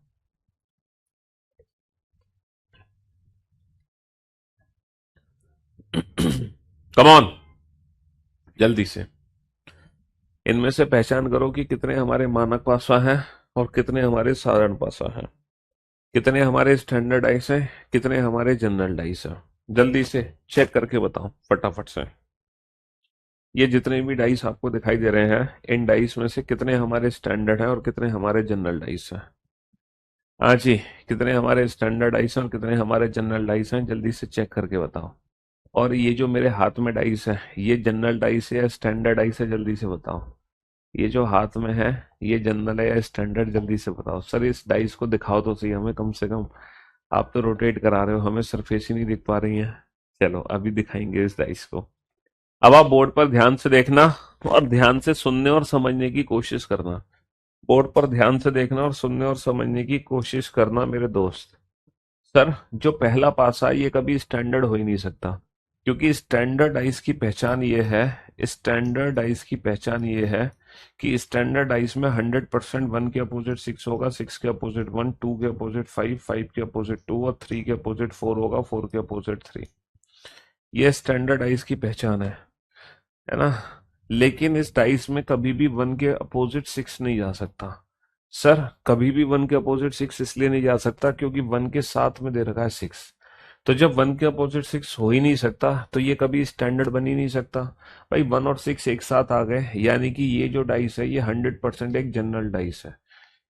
S1: कम ऑन, जल्दी से। इनमें से पहचान करो कि कितने हमारे मानक पासा हैं और कितने हमारे साधारण पासा हैं, कितने हमारे स्टैंडर्ड डाइस हैं, कितने हमारे जनरल डाइस हैं। जल्दी से चेक करके बताओ फटाफट से। ये जितने भी डाइस आपको दिखाई दे रहे हैं, इन डाइस में से कितने हमारे स्टैंडर्ड हैं और कितने हमारे जनरल डाइस हैं। हाँ जी, कितने हमारे स्टैंडर्ड डाइस हैं और कितने हमारे जनरल डाइस हैं, जल्दी से चेक करके बताओ। और ये जो मेरे हाथ में डाइस है, ये जनरल डाइस है या स्टैंडर्ड डाइस है, जल्दी से बताओ। ये जो हाथ में है, ये जनरल है या स्टैंडर्ड, जल्दी से बताओ। सर इस डाइस को दिखाओ तो सही हमें कम से कम। आप तो रोटेट करा रहे हो, हमें सरफेस ही नहीं दिख पा रही है। चलो अभी दिखाएंगे इस डाइस को। अब आप बोर्ड पर ध्यान से देखना और ध्यान से सुनने और समझने की कोशिश करना। बोर्ड पर ध्यान से देखना और सुनने और समझने की कोशिश करना मेरे दोस्त। सर, जो पहला पासा है ये कभी स्टैंडर्ड हो ही नहीं सकता, क्योंकि स्टैंडर्ड आइस की पहचान ये है, स्टैंडर्ड आइस की पहचान ये है कि स्टैंडर्ड आइस में 100% 1 के अपोजिट 6 होगा, 6 के अपोजिट 1, 2 के अपोजिट 5, 5 के अपोजिट 2 और 3 के अपोजिट 4 होगा, 4 के अपोजिट 3। ये स्टैंडर्ड आइस की पहचान है ना। लेकिन इस डाइस में कभी भी 1 के अपोजिट 6 नहीं जा सकता। सर, कभी भी 1 के अपोजिट 6 इसलिए नहीं जा सकता क्योंकि 1 के साथ में दे रखा है 6। तो जब 1 के अपोजिट 6 हो ही नहीं सकता तो ये कभी स्टैंडर्ड बन ही नहीं सकता। भाई 1 और 6 एक साथ आ गए, यानी कि ये जो डाइस है ये 100% एक जनरल डाइस है।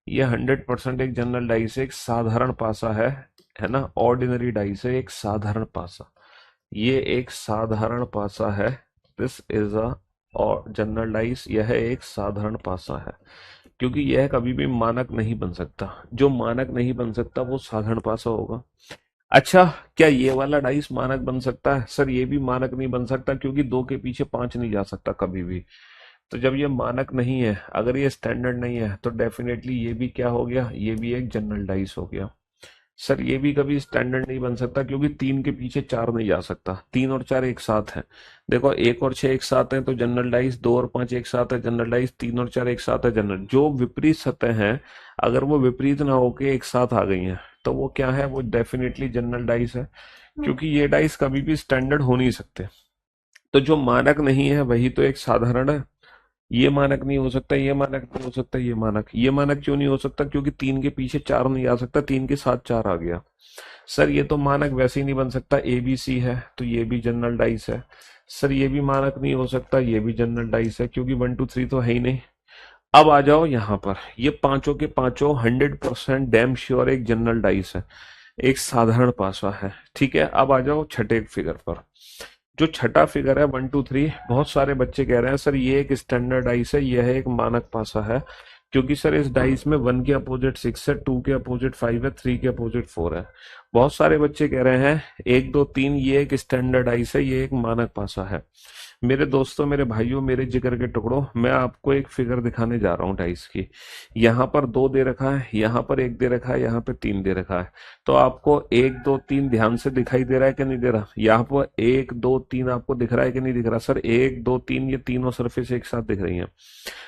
S1: ये 100% एक जनरल डाइस है, एक साधारण पासा है ना। ऑर्डिनरी डाइस है, एक साधारण पासा। ये एक साधारण पासा है। दिस इज अ और जनरल डाइस, यह एक साधारण पासा है, क्योंकि यह कभी भी मानक नहीं बन सकता। जो मानक नहीं बन सकता वो साधारण पासा होगा। अच्छा, क्या ये वाला डाइस मानक बन सकता है? सर, ये भी मानक नहीं बन सकता क्योंकि 2 के पीछे 5 नहीं जा सकता कभी भी। तो जब ये मानक नहीं है, अगर ये स्टैंडर्ड नहीं है, तो डेफिनेटली ये भी क्या हो गया, ये भी एक जनरल डाइस हो गया। सर, ये भी कभी स्टैंडर्ड नहीं बन सकता क्योंकि 3 के पीछे 4 नहीं जा सकता। 3 और 4 एक साथ हैं। देखो, 1 और 6 एक साथ हैं तो जनरल डाइस, 2 और 5 एक साथ है जनरल डाइस, 3 और 4 एक साथ है जनरल। जो विपरीत सतह हैं, अगर वो विपरीत ना होके एक साथ आ गई हैं तो वो क्या है, वो डेफिनेटली जनरल डाइस है, क्योंकि ये डाइस कभी भी स्टैंडर्ड हो नहीं सकते। तो जो मानक नहीं है वही तो एक साधारण है। ये मानक नहीं हो सकता, ये मानक नहीं हो सकता, ये मानक क्यों नहीं हो सकता? क्योंकि 3 के पीछे 4 नहीं आ सकता, 3 के साथ 4 आ गया। सर, ये तो मानक वैसे ही नहीं बन सकता, ABC है तो ये भी जनरल डाइस है। सर, ये भी मानक नहीं हो सकता, ये भी जनरल डाइस है, क्योंकि 1 2 3 तो है ही नहीं। अब आ जाओ यहाँ पर, ये पांचों के पांचों 100% डैम श्योर एक जनरल डाइस है, एक साधारण पासा है। ठीक है, अब आ जाओ छठे फिगर पर। जो छठा फिगर है 1 2 3, बहुत सारे बच्चे कह रहे हैं सर ये एक स्टैंडर्ड डाइस है, यह है एक मानक पासा है, क्योंकि सर इस डाइस में 1 के अपोजिट 6 है, 2 के अपोजिट 5 है, 3 के अपोजिट 4 है। बहुत सारे बच्चे कह रहे हैं 1 2 3 ये एक स्टैंडर्ड डाइस है, ये एक मानक पासा है। मेरे दोस्तों, मेरे भाइयों, मेरे जिगर के टुकड़ों, मैं आपको एक फिगर दिखाने जा रहा हूँ डाइस की। यहाँ पर 2 दे रखा है, यहाँ पर 1 दे रखा है, यहाँ पे 3 दे रखा है। तो आपको 1 2 3 ध्यान से दिखाई दे रहा है कि नहीं दे रहा? यहाँ पर 1 2 3 आपको दिख रहा है कि नहीं दिख रहा? सर, 1 2 3 ये तीनों सरफेस एक साथ दिख रही हैं।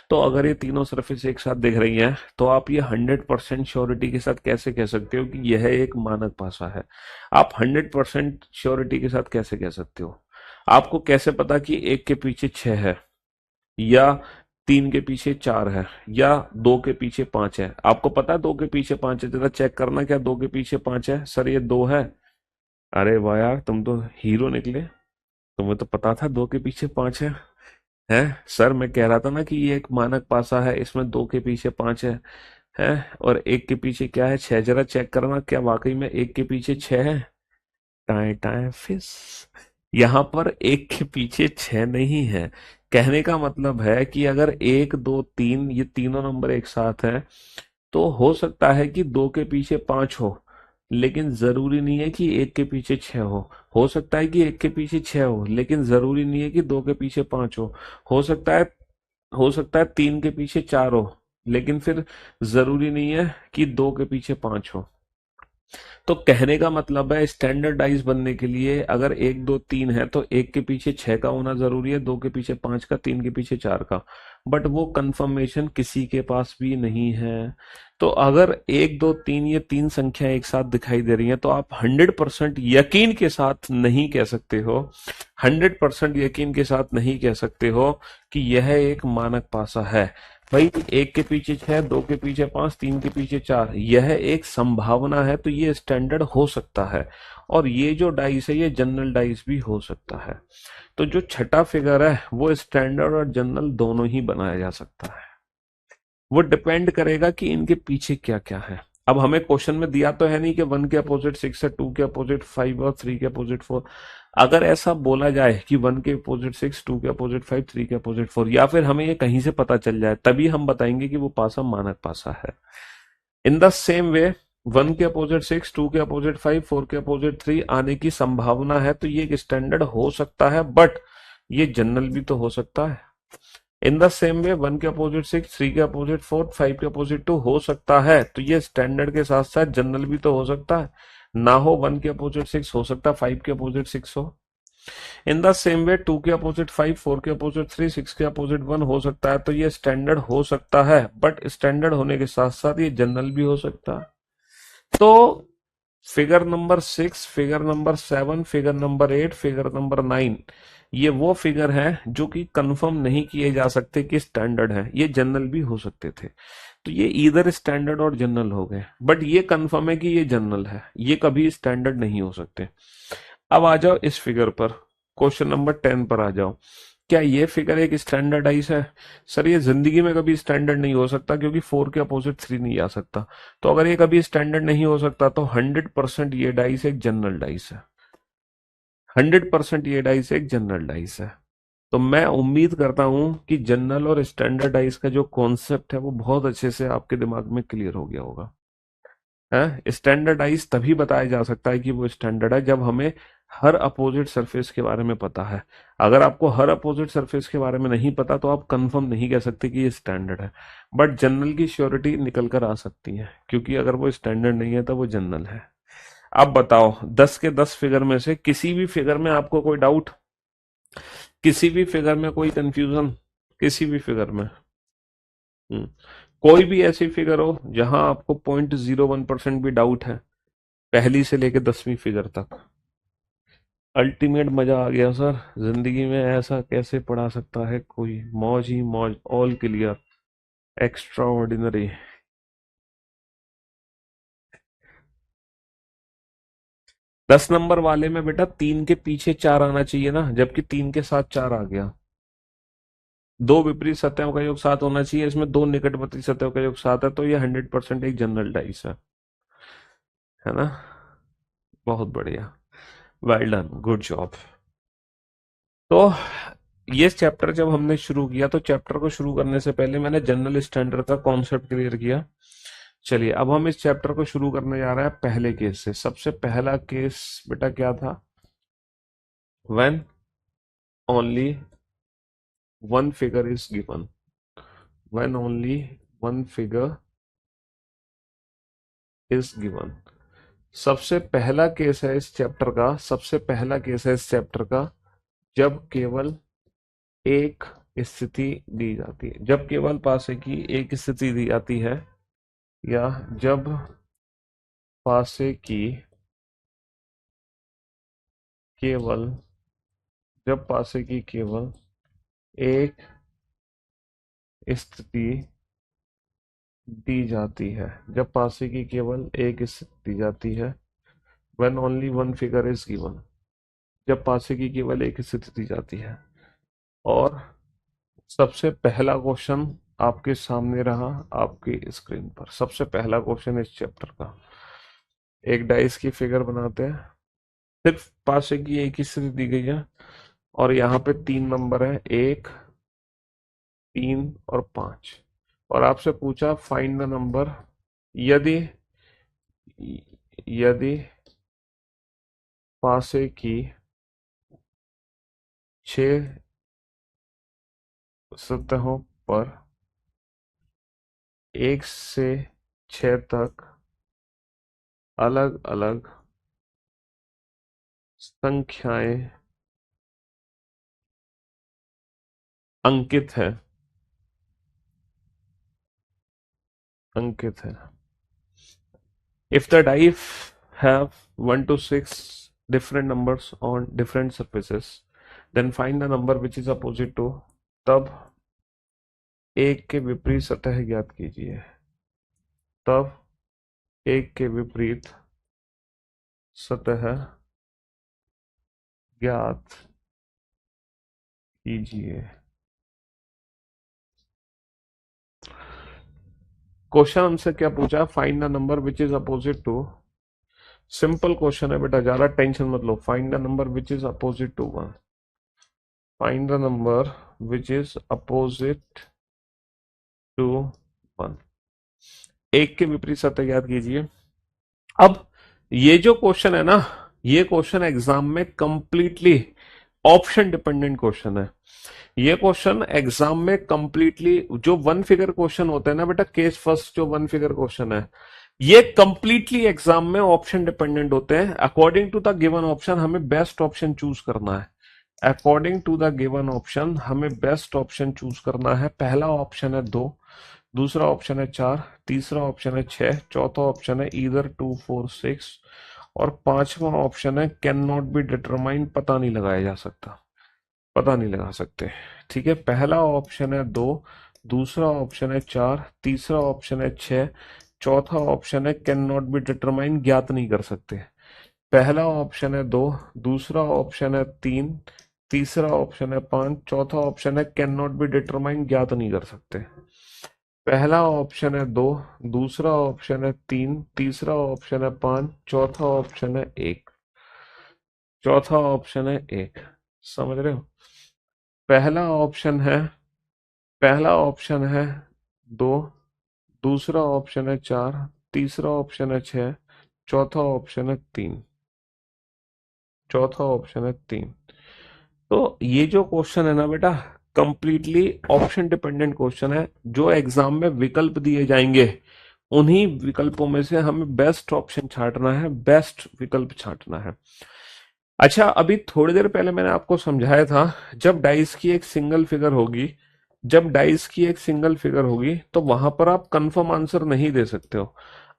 S1: तो अगर ये तीनों सरफेस एक साथ दिख रही हैं तो आप ये 100% श्योरिटी के साथ कैसे कह सकते हो कि यह एक मानक पासा है? आप 100% श्योरिटी के साथ कैसे कह सकते हो? आपको कैसे पता कि 1 के पीछे 6 है, या 3 के पीछे 4 है, या 2 के पीछे 5 है? आपको पता है 2 के पीछे 5 है? जरा चेक करना, क्या 2 के पीछे 5 है? सर, ये 2 है। अरे वाह यार, तुम तो हीरो निकले, तुम्हें तो पता था 2 के पीछे 5 है। सर, मैं कह रहा था ना कि ये एक मानक पासा है, इसमें 2 के पीछे 5 है और 1 के पीछे क्या है, 6। जरा चेक करना, क्या वाकई में 1 के पीछे 6 है? टाइम टाइम फिस। यहाँ पर 1 के पीछे 6 नहीं है। कहने का मतलब है कि अगर 1 2 3 ये तीनों नंबर एक साथ हैं तो हो सकता है कि 2 के पीछे 5 हो, लेकिन जरूरी नहीं है कि 1 के पीछे 6 हो सकता है कि 1 के पीछे 6 हो, लेकिन जरूरी नहीं है कि 2 के पीछे 5 हो सकता है, 3 के पीछे 4 हो, लेकिन फिर जरूरी नहीं है कि 2 के पीछे 5 हो। तो कहने का मतलब है, स्टैंडर्डाइज बनने के लिए अगर 1 2 3 है तो 1 के पीछे 6 का होना जरूरी है, 2 के पीछे 5 का, 3 के पीछे 4 का। बट वो कंफर्मेशन किसी के पास भी नहीं है। तो अगर 1 2 3 ये तीन संख्या एक साथ दिखाई दे रही हैं तो आप 100% यकीन के साथ नहीं कह सकते हो, 100% यकीन के साथ नहीं कह सकते हो कि यह एक मानक पासा है। भाई, 1 के पीछे 6, 2 के पीछे 5, 3 के पीछे 4, यह एक संभावना है, तो ये स्टैंडर्ड हो सकता है। और ये जो डाइस है ये जनरल डाइस भी हो सकता है। तो जो छठा फिगर है वो स्टैंडर्ड और जनरल दोनों ही बनाया जा सकता है। वो डिपेंड करेगा कि इनके पीछे क्या क्या है। अब हमें क्वेश्चन में दिया तो है नहीं कि 1 के अपोजिट 6 है, 2 के अपोजिट 5 और 3 के अपोजिट 4। अगर ऐसा बोला जाए कि 1 के अपोजिट 6, 2 के अपोजिट 5, 3 के अपोजिट 4, या फिर हमें ये कहीं से पता चल जाए, तभी हम बताएंगे कि वो पासा मानक पासा है। इन द सेम वे, 1 के अपोजिट 6, 2 के अपोजिट 5, 4 के अपोजिट 3 आने की संभावना है, तो ये एक स्टैंडर्ड हो सकता है। बट ये जनरल भी तो हो सकता है। इन द सेम वे 1 के अपोजिट 6, 3 के अपोजिट 4, 5 के अपोजिट 2 हो सकता है, तो ये स्टैंडर्ड के साथ साथ जनरल भी तो हो सकता है। ना हो 1 के अपोजिट 6 हो सकता है, 5 के अपोजिट 6 हो। इन द सेम वे 2 के अपोजिट 5, 4 के अपोजिट 3, 6 के अपोजिट 1 हो सकता है, तो ये स्टैंडर्ड हो सकता है, बट स्टैंडर्ड होने के साथ साथ ये जनरल भी हो सकता है। तो figure number 6, figure number 7, figure number 8, figure number 9, ये वो फिगर है जो कि कंफर्म नहीं किए जा सकते कि स्टैंडर्ड है, ये जनरल भी हो सकते थे। तो ये इधर स्टैंडर्ड और जनरल हो गए, बट ये कंफर्म है कि ये जनरल है, ये कभी स्टैंडर्ड नहीं हो सकते। अब आ जाओ इस फिगर पर, क्वेश्चन नंबर 10 पर आ जाओ। क्या ये फिगर एक स्टैंडर्डाइज है? सर ये जिंदगी में कभी स्टैंडर्ड नहीं हो सकता, क्योंकि 4 के अपोजिट 3 नहीं आ सकता। तो अगर ये कभी स्टैंडर्ड नहीं हो सकता, तो 100% ये डाइस एक जनरल डाइस है। 100% ये डाइस एक जनरल डाइस है। तो मैं उम्मीद करता हूं कि जनरल और स्टैंडर्ड डाइस का जो कॉन्सेप्ट है वो बहुत अच्छे से आपके दिमाग में क्लियर हो गया होगा। है, स्टैंडर्डाइज तभी बताया जा सकता है कि वो स्टैंडर्ड है जब हमें हर अपोजिट सरफेस के बारे में पता है। अगर आपको हर अपोजिट सरफेस के बारे में नहीं पता, तो आप कंफर्म नहीं कह सकते कि ये स्टैंडर्ड है। बट जनरल की श्योरिटी निकल कर आ सकती है, क्योंकि अगर वो स्टैंडर्ड नहीं है तो वो जनरल है। अब बताओ, 10 के 10 फिगर में से किसी भी फिगर में आपको कोई डाउट, किसी भी फिगर में कोई कंफ्यूजन, किसी भी फिगर में? हम्म, कोई भी ऐसी फिगर हो जहां आपको 0.01% भी डाउट है, पहली से लेके 10वीं फिगर तक? अल्टीमेट मजा आ गया सर, जिंदगी में ऐसा कैसे पढ़ा सकता है कोई, मौज ही मौज, all clear, extra ordinary. 10 number वाले में बेटा 3 के पीछे 4 आना चाहिए ना, जबकि 3 के साथ 4 आ गया। दो विपरीत सतहों का योग 7 होना चाहिए, इसमें दो निकटवर्ती सतहों का योग 7 है, तो ये 100% एक जनरल डाइस है ना? बहुत बढ़िया, वेल डन, गुड जॉब। तो ये चैप्टर जब हमने शुरू किया, तो चैप्टर को शुरू करने से पहले मैंने जनरल स्टैंडर्ड का कॉन्सेप्ट क्लियर किया। चलिए अब हम इस चैप्टर को शुरू करने जा रहे हैं पहले केस से। सबसे पहला केस बेटा क्या था? When only one figure is given, when only one figure is given. सबसे पहला केस है इस चैप्टर का, सबसे पहला केस है इस चैप्टर का, जब केवल एक स्थिति दी जाती है, जब केवल पासे की एक स्थिति दी जाती है, या जब पासे की केवल, जब पासे की केवल एक स्थिति दी जाती है, जब पासे की केवल एक स्थिति दी जाती है, when only one figure is given, जब पासे की केवल एक स्थिति दी जाती है। और सबसे पहला क्वेश्चन आपके सामने रहा, आपकी स्क्रीन पर सबसे पहला क्वेश्चन इस चैप्टर का। एक डाइस की फिगर बनाते हैं, सिर्फ पासे की एक ही स्थिति दी गई है, और यहाँ पे 3 नंबर है, 1, 3 और 5, और आपसे पूछा फाइंड द नंबर यदि, यदि पासे की 6 सतहों पर 1 से 6 तक अलग अलग संख्याएं अंकित है, अंकित है। If the dice have 1 to 6 different numbers on different surfaces, then find the number which is opposite to, तब एक के विपरीत सतह ज्ञात कीजिए, तब एक के विपरीत सतह ज्ञात कीजिए। क्वेश्चन हमसे क्या पूछा? Find the number which is opposite to, simple question है बेटा, ज्यादा टेंशन मत लो। Find the number which is opposite to 1, find the number which is opposite to 1, एक के विपरीत सतह ज्ञात कीजिए। अब ये जो क्वेश्चन है ना, ये क्वेश्चन एग्जाम में कंप्लीटली ऑप्शन डिपेंडेंट क्वेश्चन है। ये क्वेश्चन एग्जाम में कंप्लीटली, जो वन फिगर क्वेश्चन होते हैं ना बेटा, केस फर्स्ट जो वन फिगर क्वेश्चन है, ये कंप्लीटली एग्जाम में ऑप्शन डिपेंडेंट होते हैं। According to the given option हमें बेस्ट ऑप्शन चूज करना है। According to the given option हमें बेस्ट ऑप्शन चूज करना है। पहला ऑप्शन है 2, दूसरा ऑप्शन है 4, तीसरा ऑप्शन है 6, चौथा ऑप्शन है ईदर 2 4 6 और पांचवा ऑप्शन है कैन नॉट बी डिटरमाइन, पता नहीं लगाया जा सकता, पता नहीं लगा सकते। ठीक है, पहला ऑप्शन है 2, दूसरा ऑप्शन है 4, तीसरा ऑप्शन है 6, चौथा ऑप्शन है कैन नॉट बी डिटरमाइन, ज्ञात नहीं कर सकते। पहला ऑप्शन है 2, दूसरा ऑप्शन है 3, तीसरा ऑप्शन है 5, चौथा ऑप्शन है कैन नॉट बी डिटरमाइन, ज्ञात नहीं कर सकते। पहला ऑप्शन है 2, दूसरा ऑप्शन है 3, तीसरा ऑप्शन है 5, चौथा ऑप्शन है 1, चौथा ऑप्शन है 1। समझ रहे हो? पहला ऑप्शन है, पहला ऑप्शन है 2, दूसरा ऑप्शन है 4, तीसरा ऑप्शन है 6, चौथा ऑप्शन है 3, चौथा ऑप्शन है 3। तो ये जो क्वेश्चन है ना बेटा, कंप्लीटली ऑप्शन डिपेंडेंट क्वेश्चन है। जो एग्जाम में विकल्प दिए जाएंगे उन्हीं विकल्पों में से हमें बेस्ट ऑप्शन छांटना है, बेस्ट विकल्प छांटना है। अच्छा, अभी थोड़ी देर पहले मैंने आपको समझाया था, जब डाइस की एक सिंगल फिगर होगी, जब डाइस की एक सिंगल फिगर होगी तो वहां पर आप कंफर्म आंसर नहीं दे सकते हो।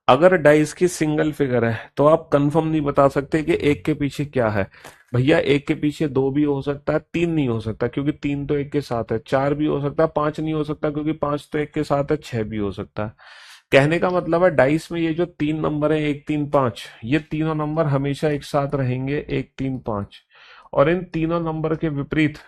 S1: अगर डाइस की सिंगल फिगर है तो आप कंफर्म नहीं बता सकते कि एक के पीछे क्या है। भैया एक के पीछे दो भी हो सकता है, तीन नहीं हो सकता क्योंकि तीन तो एक के साथ है, चार भी हो सकता है, पांच नहीं हो सकता क्योंकि पांच तो एक के साथ है, छह भी हो सकता है। कहने का मतलब है डाइस में ये जो तीन नंबर है, एक तीन पांच, ये तीनों नंबर हमेशा एक साथ रहेंगे, एक तीन पांच। और इन तीनों नंबर के विपरीत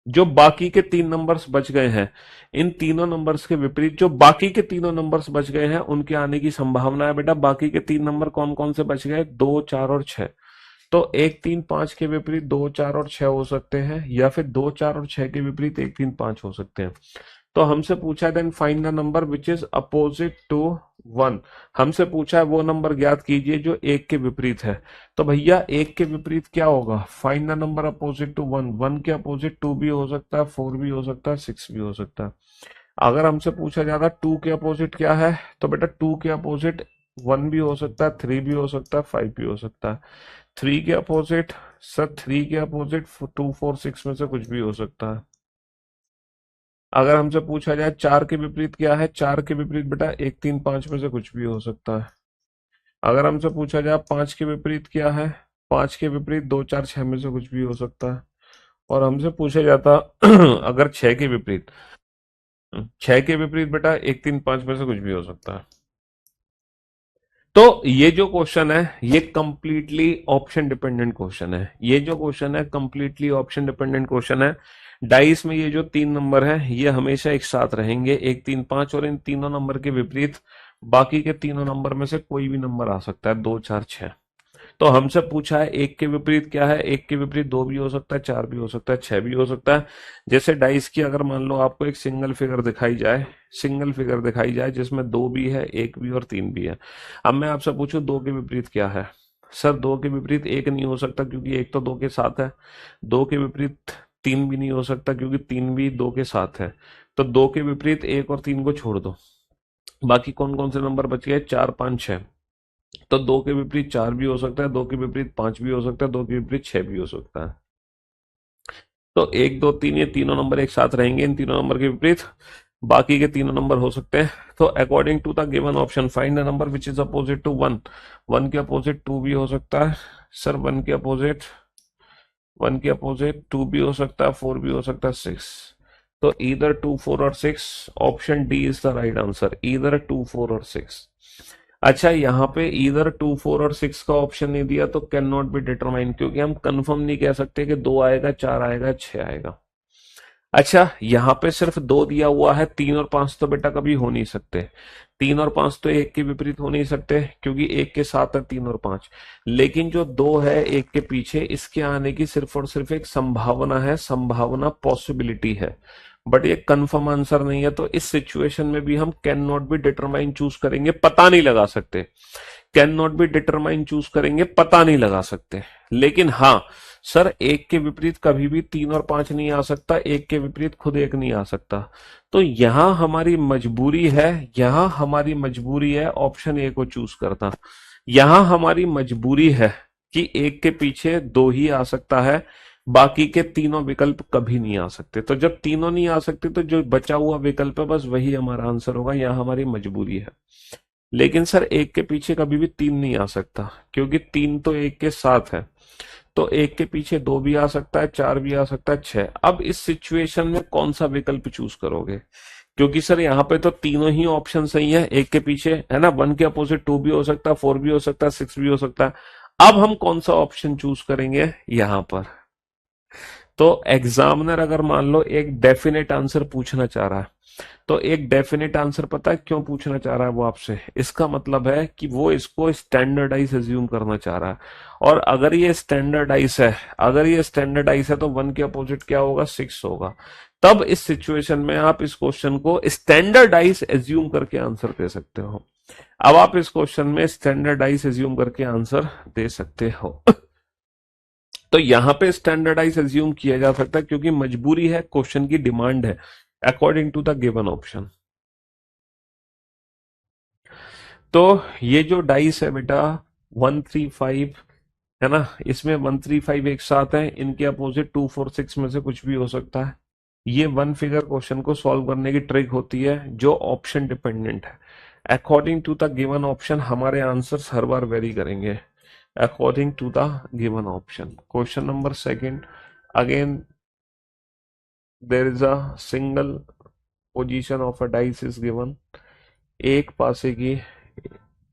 S1: जो बाकी के तीन नंबर्स बच गए हैं, इन तीनों नंबर्स के विपरीत जो बाकी के तीनों नंबर्स बच गए हैं उनके आने की संभावना है। बेटा बाकी के तीन नंबर कौन कौन से बच गए? दो, चार और छह। तो एक तीन पांच के विपरीत दो, चार और छह हो सकते हैं, या फिर दो, चार और छह के विपरीत एक तीन पांच हो सकते हैं। तो हमसे पूछा है then find the number which is opposite to 1। हमसे पूछा है वो नंबर ज्ञात कीजिए जो एक के विपरीत है। तो भैया एक के विपरीत क्या होगा? Find the number opposite to 1। 1 के अपोजिट 2 भी हो सकता है, 4 भी हो सकता है, 6 भी हो सकता है। अगर हमसे पूछा जाता 2 के अपोजिट क्या है, तो बेटा 2 के अपोजिट 1 भी हो सकता है, 3 भी हो सकता है, 5 भी हो सकता है। 3 के अपोजिट, सर 3 के अपोजिट 2 4 6 में से कुछ भी हो सकता है। अगर हमसे पूछा जाए 4 के विपरीत क्या है, 4 के विपरीत बेटा एक तीन पांच में से कुछ भी हो सकता है। अगर हमसे पूछा जाए 5 के विपरीत क्या है, 5 के विपरीत दो, चार, छह में से कुछ भी हो सकता है। और हमसे पूछा जाता अगर 6 के विपरीत, 6 के विपरीत बेटा एक तीन पांच में से कुछ भी हो सकता है। तो ये जो क्वेश्चन है ये कंप्लीटली ऑप्शन डिपेंडेंट क्वेश्चन है। ये जो क्वेश्चन है कंप्लीटली ऑप्शन डिपेंडेंट क्वेश्चन है। डाइस में ये जो तीन नंबर है ये हमेशा एक साथ रहेंगे, एक तीन पांच, और इन तीनों नंबर के विपरीत बाकी के तीनों नंबर में से कोई भी नंबर आ सकता है, दो, चार, छह। तो हमसे पूछा है एक के विपरीत क्या है, एक के विपरीत दो भी हो सकता है, चार भी हो सकता है, छह भी हो सकता है। जैसे डाइस की अगर मान लो आपको एक सिंगल फिगर दिखाई जाए, सिंगल फिगर दिखाई जाए जिसमें दो भी है, एक भी और तीन भी है। अब मैं आपसे पूछूं दो के विपरीत क्या है? सर दो के विपरीत एक नहीं हो सकता क्योंकि एक तो दो के साथ है। दो के विपरीत तीन भी नहीं हो सकता क्योंकि तीन भी दो के साथ है। तो दो के विपरीत एक और तीन को छोड़ दो, बाकी कौन कौन से नंबर बच गए? चार, पांच, छह। तो दो के विपरीत चार भी हो सकता है, दो के विपरीत पांच भी हो सकता है, दो के विपरीत छह भी हो सकता है। तो एक, दो, तीन, ये तीनों नंबर एक साथ रहेंगे, इन तीनों नंबर के विपरीत बाकी के तीनों नंबर हो सकते हैं। तो according to the given option find the number which is opposite to 1। 1 के अपोजिट 2 भी हो सकता है, सर 1 के अपोजिट 2 भी हो सकता है, 4 भी हो सकता है, 6। तो ईदर 2 4 और 6, option D is the right answer, either 2 4 और 6। अच्छा, यहाँ पे इधर 2 4 और 6 का ऑप्शन नहीं दिया तो कैन नॉट बी डिटरमाइन, क्योंकि हम कंफर्म नहीं कह सकते कि दो आएगा, चार आएगा, छह आएगा। अच्छा, यहाँ पे सिर्फ दो दिया हुआ है, तीन और पांच तो बेटा कभी हो नहीं सकते। तीन और पांच तो एक के विपरीत हो नहीं सकते क्योंकि एक के साथ है तीन और पांच। लेकिन जो दो है एक के पीछे, इसके आने की सिर्फ और सिर्फ एक संभावना है, संभावना, पॉसिबिलिटी है, बट ये कंफर्म आंसर नहीं है। तो इस सिचुएशन में भी हम can not be determine choose करेंगे, पता नहीं लगा सकते। Can not be determine choose करेंगे, पता नहीं लगा सकते। लेकिन हाँ, सर एक के विपरीत कभी भी 3 और 5 नहीं आ सकता, एक के विपरीत खुद एक नहीं आ सकता। तो यहाँ हमारी मजबूरी है, यहाँ हमारी मजबूरी है ऑप्शन ए को चूज करना। यहाँ हमारी मजबूरी है कि एक के पीछे दो ही आ सकता है, बाकी के तीनों विकल्प कभी नहीं आ सकते। तो जब तीनों नहीं आ सकते तो जो बचा हुआ विकल्प है बस वही हमारा आंसर होगा, यहाँ हमारी मजबूरी है। लेकिन सर एक के पीछे कभी भी 3 नहीं आ सकता, क्योंकि 3 तो एक के साथ है। तो एक के पीछे 2 भी आ सकता है, 4 भी आ सकता है, 6। अब इस सिचुएशन में कौन सा विकल्प चूज करोगे? क्योंकि सर यहाँ पे तो तीनों ही ऑप्शन सही है एक के पीछे, है ना। 1 के अपोजिट 2 भी हो सकता है, 4 भी हो सकता है, 6 भी हो सकता है। अब हम कौन सा ऑप्शन चूज करेंगे यहाँ पर? तो एग्जामिनर अगर मान लो एक डेफिनेट आंसर पूछना चाह रहा है, तो एक डेफिनेट आंसर पता है क्यों पूछना चाह रहा है वो आपसे? इसका मतलब है कि वो इसको स्टैंडर्डाइज एज्यूम करना चाह रहा है। और अगर ये स्टैंडर्डाइज है, अगर ये स्टैंडर्डाइज है तो 1 के अपोजिट क्या होगा? 6 होगा। तब इस सिचुएशन में आप इस क्वेश्चन को स्टैंडर्डाइज एज्यूम करके आंसर दे सकते हो। अब आप इस क्वेश्चन में स्टैंडर्डाइज एज्यूम करके आंसर दे सकते हो। तो यहां पे स्टैंडर्डाइज एज्यूम किया जा सकता है, क्योंकि मजबूरी है, क्वेश्चन की डिमांड है, according to the given option. तो ये जो डाइस है बेटा 135, है ना, इसमें 135 एक साथ है, इनके अपोजिट 246 में से कुछ भी हो सकता है। ये वन फिगर क्वेश्चन को सॉल्व करने की ट्रिक होती है जो ऑप्शन डिपेंडेंट है। According to the given option हमारे आंसर्स हर बार वेरी करेंगे, according to the given option. Question number second, again there is a single position of a dice is given. एक पासे की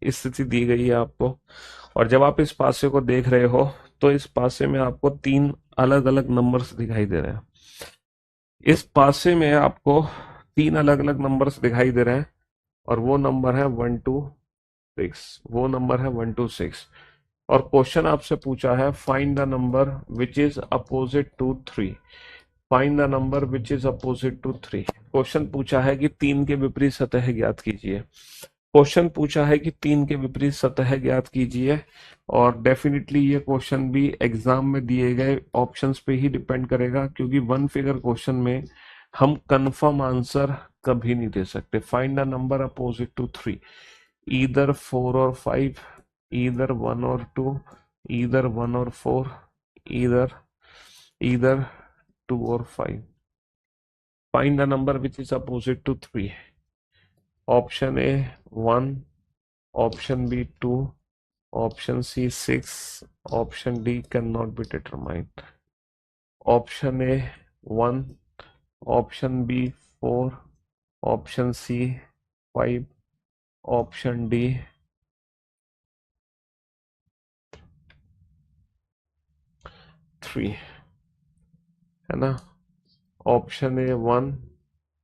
S1: स्थिति दी गई है आपको, और जब आप इस पासे को देख रहे हो तो इस पासे में आपको 3 अलग अलग नंबर्स दिखाई दे रहे हैं। इस पासे में आपको 3 अलग अलग नंबर्स दिखाई दे रहे हैं, और वो नंबर है 1 2 6, वो नंबर है 1 2 6। और क्वेश्चन आपसे पूछा है find the number which is opposite to 3। Find the number which is opposite to 3। Question पूछा है कि 3 के विपरीत सतह ज्ञात कीजिए। क्वेश्चन पूछा है कि 3 के विपरीत सतह ज्ञात कीजिए। और डेफिनेटली ये क्वेश्चन भी एग्जाम में दिए गए ऑप्शंस पे ही डिपेंड करेगा, क्योंकि वन फिगर क्वेश्चन में हम कंफर्म आंसर कभी नहीं दे सकते। Find the number opposite to 3, either 4 और 5, ईदर 1 और 2, ईदर 1 और 4, ईदर ईदर 2 और 5। Find the number which is opposite to 3। Option A 1, option B 2, option C 6, option D can not be determined. Option A 1, option B 4, option C 5, option D 3, है ना। Option A 1,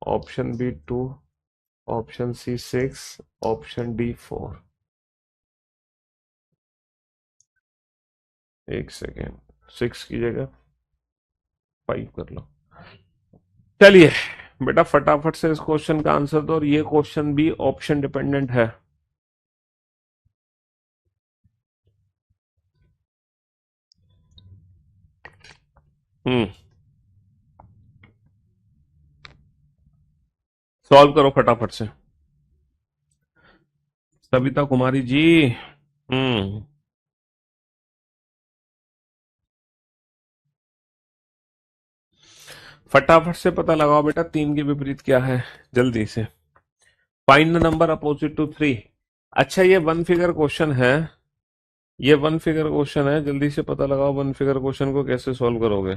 S1: option B 2, option C 6, option D 4। एक second, 6 की जगह 5 कर लो। चलिए बेटा फटाफट से इस क्वेश्चन का आंसर दो, और ये क्वेश्चन भी ऑप्शन डिपेंडेंट है। हम्म, सॉल्व करो फटाफट से। सविता कुमारी जी। हम्म, फटाफट से पता लगाओ बेटा 3 के विपरीत क्या है, जल्दी से। Find the number opposite to 3। अच्छा ये वन फिगर क्वेश्चन है, ये वन फिगर क्वेश्चन है, जल्दी से पता लगाओ वन फिगर क्वेश्चन को कैसे सॉल्व करोगे।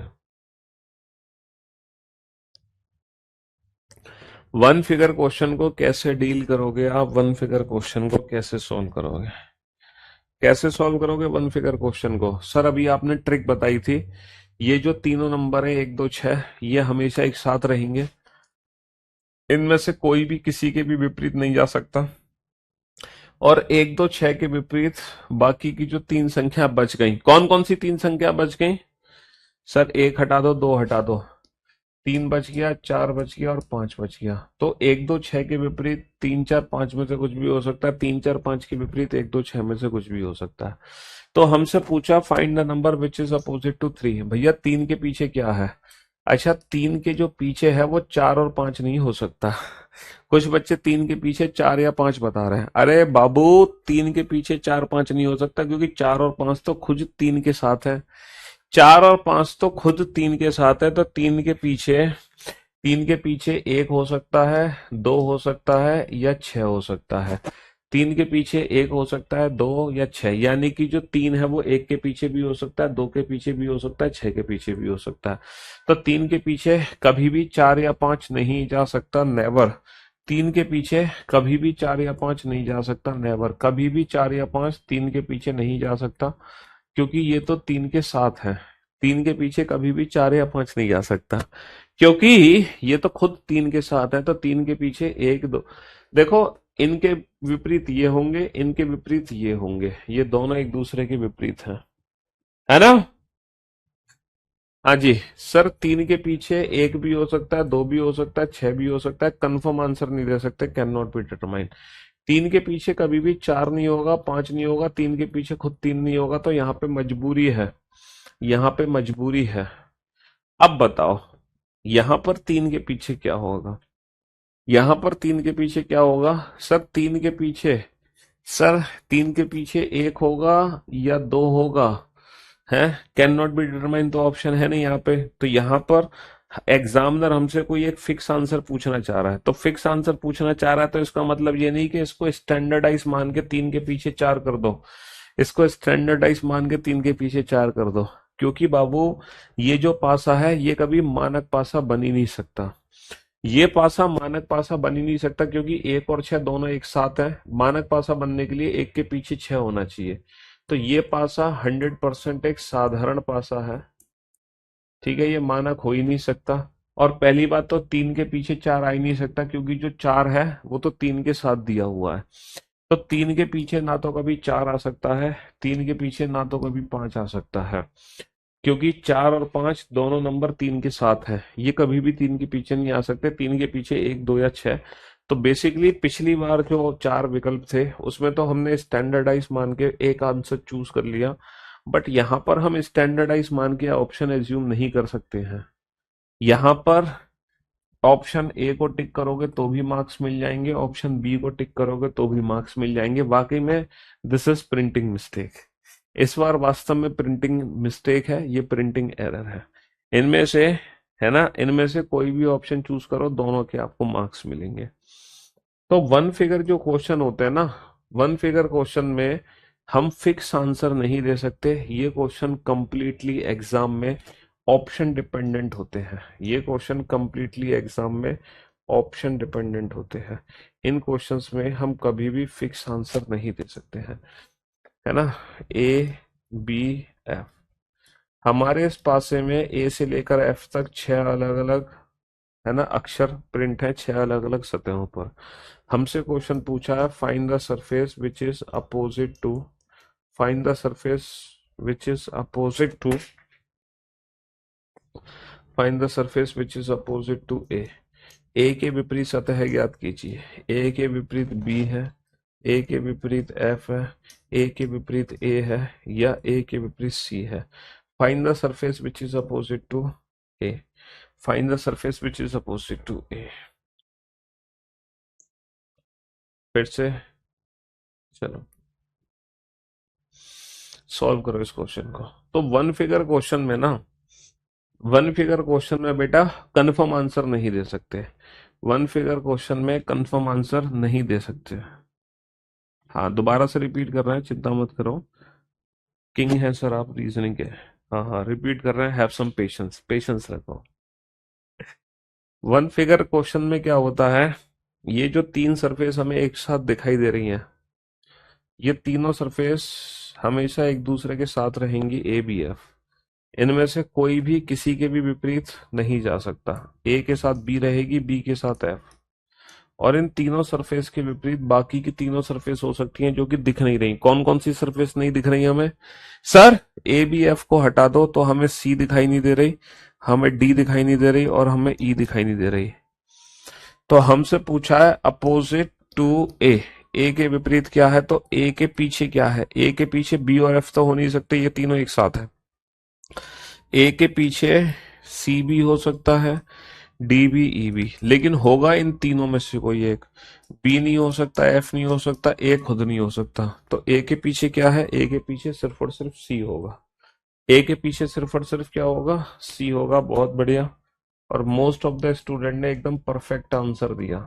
S1: वन फिगर क्वेश्चन को कैसे डील करोगे आप, वन फिगर क्वेश्चन को कैसे सॉल्व करोगे? कैसे सॉल्व करोगे वन फिगर क्वेश्चन को? सर अभी आपने ट्रिक बताई थी, ये जो तीनों नंबर है 1 2 6, ये हमेशा एक साथ रहेंगे, इनमें से कोई भी किसी के भी विपरीत नहीं जा सकता। और 1 2 6 के विपरीत बाकी की जो 3 संख्या बच गई, कौन कौन सी 3 संख्या बच गई? सर 1 हटा दो, 2 हटा दो, 3 बच गया, 4 बच गया और 5 बच गया। तो 1 2 6 के विपरीत 3 4 5 में से कुछ भी हो सकता है, 3 4 5 के विपरीत 1 2 6 में से कुछ भी हो सकता है। तो हमसे पूछा find the number which is opposite to 3। भैया 3 के पीछे क्या है? अच्छा, 3 के जो पीछे है वो 4 और 5 नहीं हो सकता। कुछ बच्चे 3 के पीछे 4 या 5 बता रहे हैं। अरे बाबू, 3 के पीछे 4 5 नहीं हो सकता, क्योंकि 4 और 5 तो खुद 3 के साथ है। 4 और 5 तो खुद 3 के साथ है, तो 3 के पीछे 1 हो सकता है, 2 हो सकता है या 6 हो सकता है। 3 के पीछे 1 हो सकता है, 2 या 6, यानी कि जो 3 है वो 1 के पीछे भी हो सकता है, 2 के पीछे भी हो सकता है, 6 के पीछे भी हो सकता है। तो 3 के पीछे कभी भी 4 या 5 नहीं जा सकता, नेवर। 3 के पीछे कभी भी 4 या 5 नहीं जा सकता, नेवर। कभी भी 4 या 5 3 के पीछे नहीं जा सकता, क्योंकि ये तो 3 के साथ है। 3 के पीछे कभी भी 4 या 5 नहीं जा सकता, क्योंकि ये तो खुद 3 के साथ है। तो 3 के पीछे 1 2, देखो, इनके विपरीत ये होंगे, इनके विपरीत ये होंगे, ये दोनों एक दूसरे के विपरीत हैं, है ना? हाँ जी। सर 3 के पीछे 1 भी हो सकता है, 2 भी हो सकता है, 6 भी हो सकता है, कंफर्म आंसर नहीं दे सकते, कैन नॉट बी डिटरमाइंड। 3 के पीछे कभी भी 4 नहीं होगा, 5 नहीं होगा, 3 के पीछे खुद 3 नहीं होगा, तो यहाँ पे मजबूरी है, यहाँ पे मजबूरी है। अब बताओ, यहाँ पर 3 के पीछे क्या होगा? यहाँ पर 3 के पीछे क्या होगा? सर 3 के पीछे, सर 3 के पीछे 1 होगा या 2 होगा, है? कैन नॉट बी डिटरमाइन तो ऑप्शन है नहीं यहाँ पे। तो यहाँ पर एग्जामिनर हमसे कोई एक फिक्स आंसर पूछना चाह रहा है, तो फिक्स आंसर पूछना चाह रहा है तो इसका मतलब ये नहीं कि इसको स्टैंडर्डाइज मान के 3 के पीछे 4 कर दो, इसको स्टैंडर्डाइज मान के 3 के पीछे 4 कर दो, क्योंकि बाबू ये जो पासा है ये कभी मानक पासा बन ही नहीं सकता। ये पासा मानक पासा बन ही नहीं सकता, क्योंकि 1 और 6 दोनों एक साथ है। मानक पासा बनने के लिए 1 के पीछे 6 होना चाहिए। तो ये पासा 100% एक साधारण पासा है, ठीक है, ये मानक हो ही नहीं सकता। और पहली बात तो 3 के पीछे 4 आ ही नहीं सकता, क्योंकि जो 4 है वो तो 3 के साथ दिया हुआ है। तो 3 के पीछे ना तो कभी 4 आ सकता है, 3 के पीछे ना तो कभी 5 आ सकता है, क्योंकि 4 और 5 दोनों नंबर 3 के साथ है। ये कभी भी 3 के पीछे नहीं आ सकते, 3 के पीछे 1 2 या 6। तो बेसिकली पिछली बार जो 4 विकल्प थे उसमें तो हमने स्टैंडर्डाइज मान के एक आंसर चूज कर लिया, बट यहाँ पर हम स्टैंडर्डाइज मान के ऑप्शन एज्यूम नहीं कर सकते हैं। यहाँ पर ऑप्शन ए को टिक करोगे तो भी मार्क्स मिल जाएंगे, ऑप्शन बी को टिक करोगे तो भी मार्क्स मिल जाएंगे। वाकई में दिस इज प्रिंटिंग मिस्टेक। इस बार वास्तव में प्रिंटिंग मिस्टेक है, ये प्रिंटिंग एरर है। इनमें से, है ना, इनमें से कोई भी ऑप्शन चूज करो, दोनों के आपको मार्क्स मिलेंगे। तो वन फिगर जो क्वेश्चन होते हैं ना, वन फिगर क्वेश्चन में हम फिक्स आंसर नहीं दे सकते। ये क्वेश्चन कंप्लीटली एग्जाम में ऑप्शन डिपेंडेंट होते हैं। ये क्वेश्चन कंप्लीटली एग्जाम में ऑप्शन डिपेंडेंट होते हैं। इन क्वेश्चंस में हम कभी भी फिक्स आंसर नहीं दे सकते हैं, है ना? ए बी एफ, हमारे इस पासे में ए से लेकर एफ तक 6 अलग अलग, है ना, अक्षर प्रिंट है 6 अलग अलग सतहों पर। हमसे क्वेश्चन पूछा है find the surface which is opposite to, find the surface which is opposite to, find the surface which is opposite to A. A के विपरीत सतह ज्ञात कीजिए। ए के विपरीत बी है, ए के विपरीत एफ है, ए के विपरीत ए है, या ए के विपरीत सी है। Find the surface which is opposite to A, find the surface which is opposite to A. फिर से चलो सॉल्व करो इस क्वेश्चन को। तो वन फिगर क्वेश्चन में ना, वन फिगर क्वेश्चन में बेटा कंफर्म आंसर नहीं दे सकते। वन फिगर क्वेश्चन में कंफर्म आंसर नहीं दे सकते। हाँ, दोबारा से रिपीट कर रहे हैं, चिंता मत करो। किंग है सर आप रीजनिंग के। हाँ हाँ, रिपीट कर रहे हैं, हैव सम पेशेंस, पेशेंस रखो। वन फिगर क्वेश्चन में क्या होता है, ये जो 3 सरफेस हमें एक साथ दिखाई दे रही हैं, ये तीनों सरफेस हमेशा एक दूसरे के साथ रहेंगी, ए बी एफ। इनमें से कोई भी किसी के भी विपरीत नहीं जा सकता। ए के साथ बी रहेगी, बी के साथ एफ, और इन तीनों सरफेस के विपरीत बाकी की तीनों सरफेस हो सकती हैं जो कि दिख नहीं रही। कौन कौन सी सरफेस नहीं दिख रही हमें? सर ए बी एफ को हटा दो तो हमें सी दिखाई नहीं दे रही, हमें डी दिखाई नहीं दे रही, और हमें ई दिखाई नहीं दे रही। तो हमसे पूछा है अपोजिट टू ए, ए के विपरीत क्या है, तो ए के पीछे क्या है, ए के पीछे बी और एफ तो हो नहीं सकते, ये तीनों एक साथ है। ए के पीछे सी भी हो सकता है, डी भी, ई भी, लेकिन होगा इन तीनों में से कोई एक। बी नहीं हो सकता, एफ नहीं हो सकता, ए खुद नहीं हो सकता। तो ए के पीछे क्या है, ए के पीछे सिर्फ और सिर्फ सी होगा। ए के पीछे सिर्फ और सिर्फ क्या होगा, सी होगा। बहुत बढ़िया। और मोस्ट ऑफ द स्टूडेंट ने एकदम परफेक्ट आंसर दिया,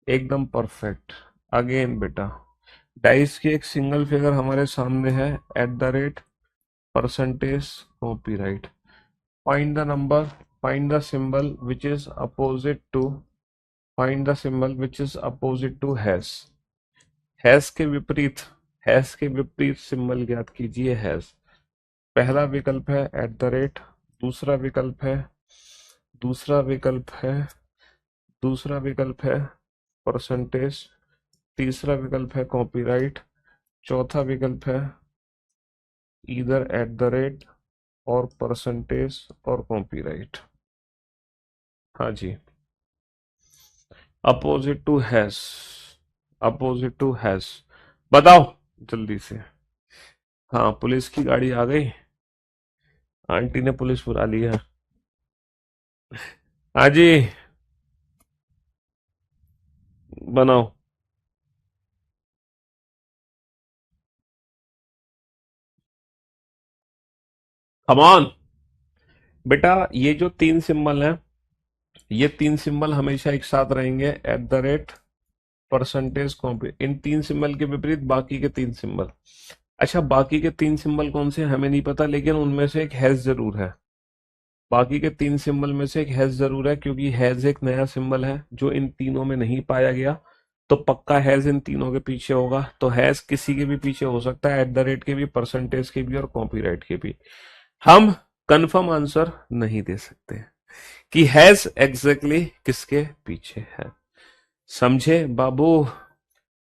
S1: एकदम परफेक्ट। अगेन बेटा, डाइस की एक सिंगल फिगर हमारे सामने है, at the rate, percentage, copyright. Find the number, find the symbol which is opposite to, find the symbol which is opposite to hash. Hash के विपरीत, हैश के विपरीत सिंबल ज्ञात कीजिए, हैश। पहला विकल्प है एट द रेट, दूसरा विकल्प है, दूसरा विकल्प है, दूसरा विकल्प है परसेंटेज, तीसरा विकल्प है कॉपीराइट, चौथा विकल्प है इधर एट द रेट और परसेंटेज और कॉपीराइट। हाँ जी, opposite to hash, opposite to hash. बताओ जल्दी से। हाँ, पुलिस की गाड़ी आ गई, आंटी ने पुलिस बुला लिया। हाँ जी, बनाओ। कमान बेटा, ये जो तीन सिंबल हैं, ये तीन सिंबल हमेशा एक साथ रहेंगे, at the rate, percentage, copy. इन तीन सिंबल के विपरीत बाकी के तीन सिंबल। अच्छा, बाकी के तीन सिंबल कौन से हैं हमें नहीं पता, लेकिन उनमें से एक हैज जरूर है। बाकी के तीन सिंबल में से एक हैज जरूर है, क्योंकि हैज एक नया सिंबल है जो इन तीनों में नहीं पाया गया। तो पक्का हैज इन तीनों के पीछे होगा। तो हैज किसी के भी पीछे हो सकता है, एट द रेट के भी, परसेंटेज के भी और कॉपीराइट के भी। हम कंफर्म आंसर नहीं दे सकते कि हैज एग्जैक्टली किसके पीछे है। समझे बाबू?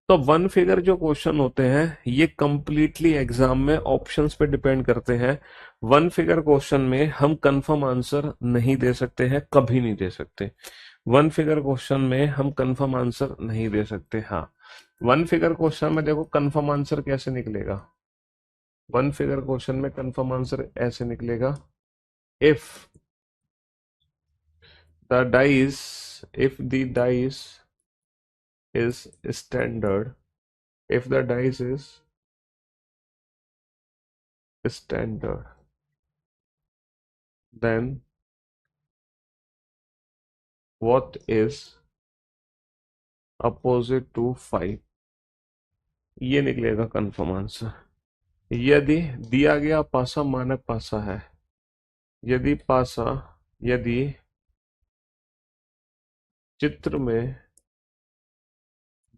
S1: तो वन फिगर जो क्वेश्चन होते हैं ये कंप्लीटली एग्जाम में ऑप्शंस पे डिपेंड करते हैं। वन फिगर क्वेश्चन में हम कंफर्म आंसर नहीं दे सकते हैं, कभी नहीं दे सकते। वन फिगर क्वेश्चन में हम कंफर्म आंसर नहीं दे सकते। हाँ, वन फिगर क्वेश्चन में देखो कंफर्म आंसर कैसे निकलेगा। वन फिगर क्वेश्चन में कंफर्म आंसर ऐसे निकलेगा, if the dice, if the dice is standard, if the dice is standard, then what is opposite to 5? ये निकलेगा कंफर्म आंसर। यदि दिया गया पासा मानक पासा है, यदि पासा, यदि चित्र में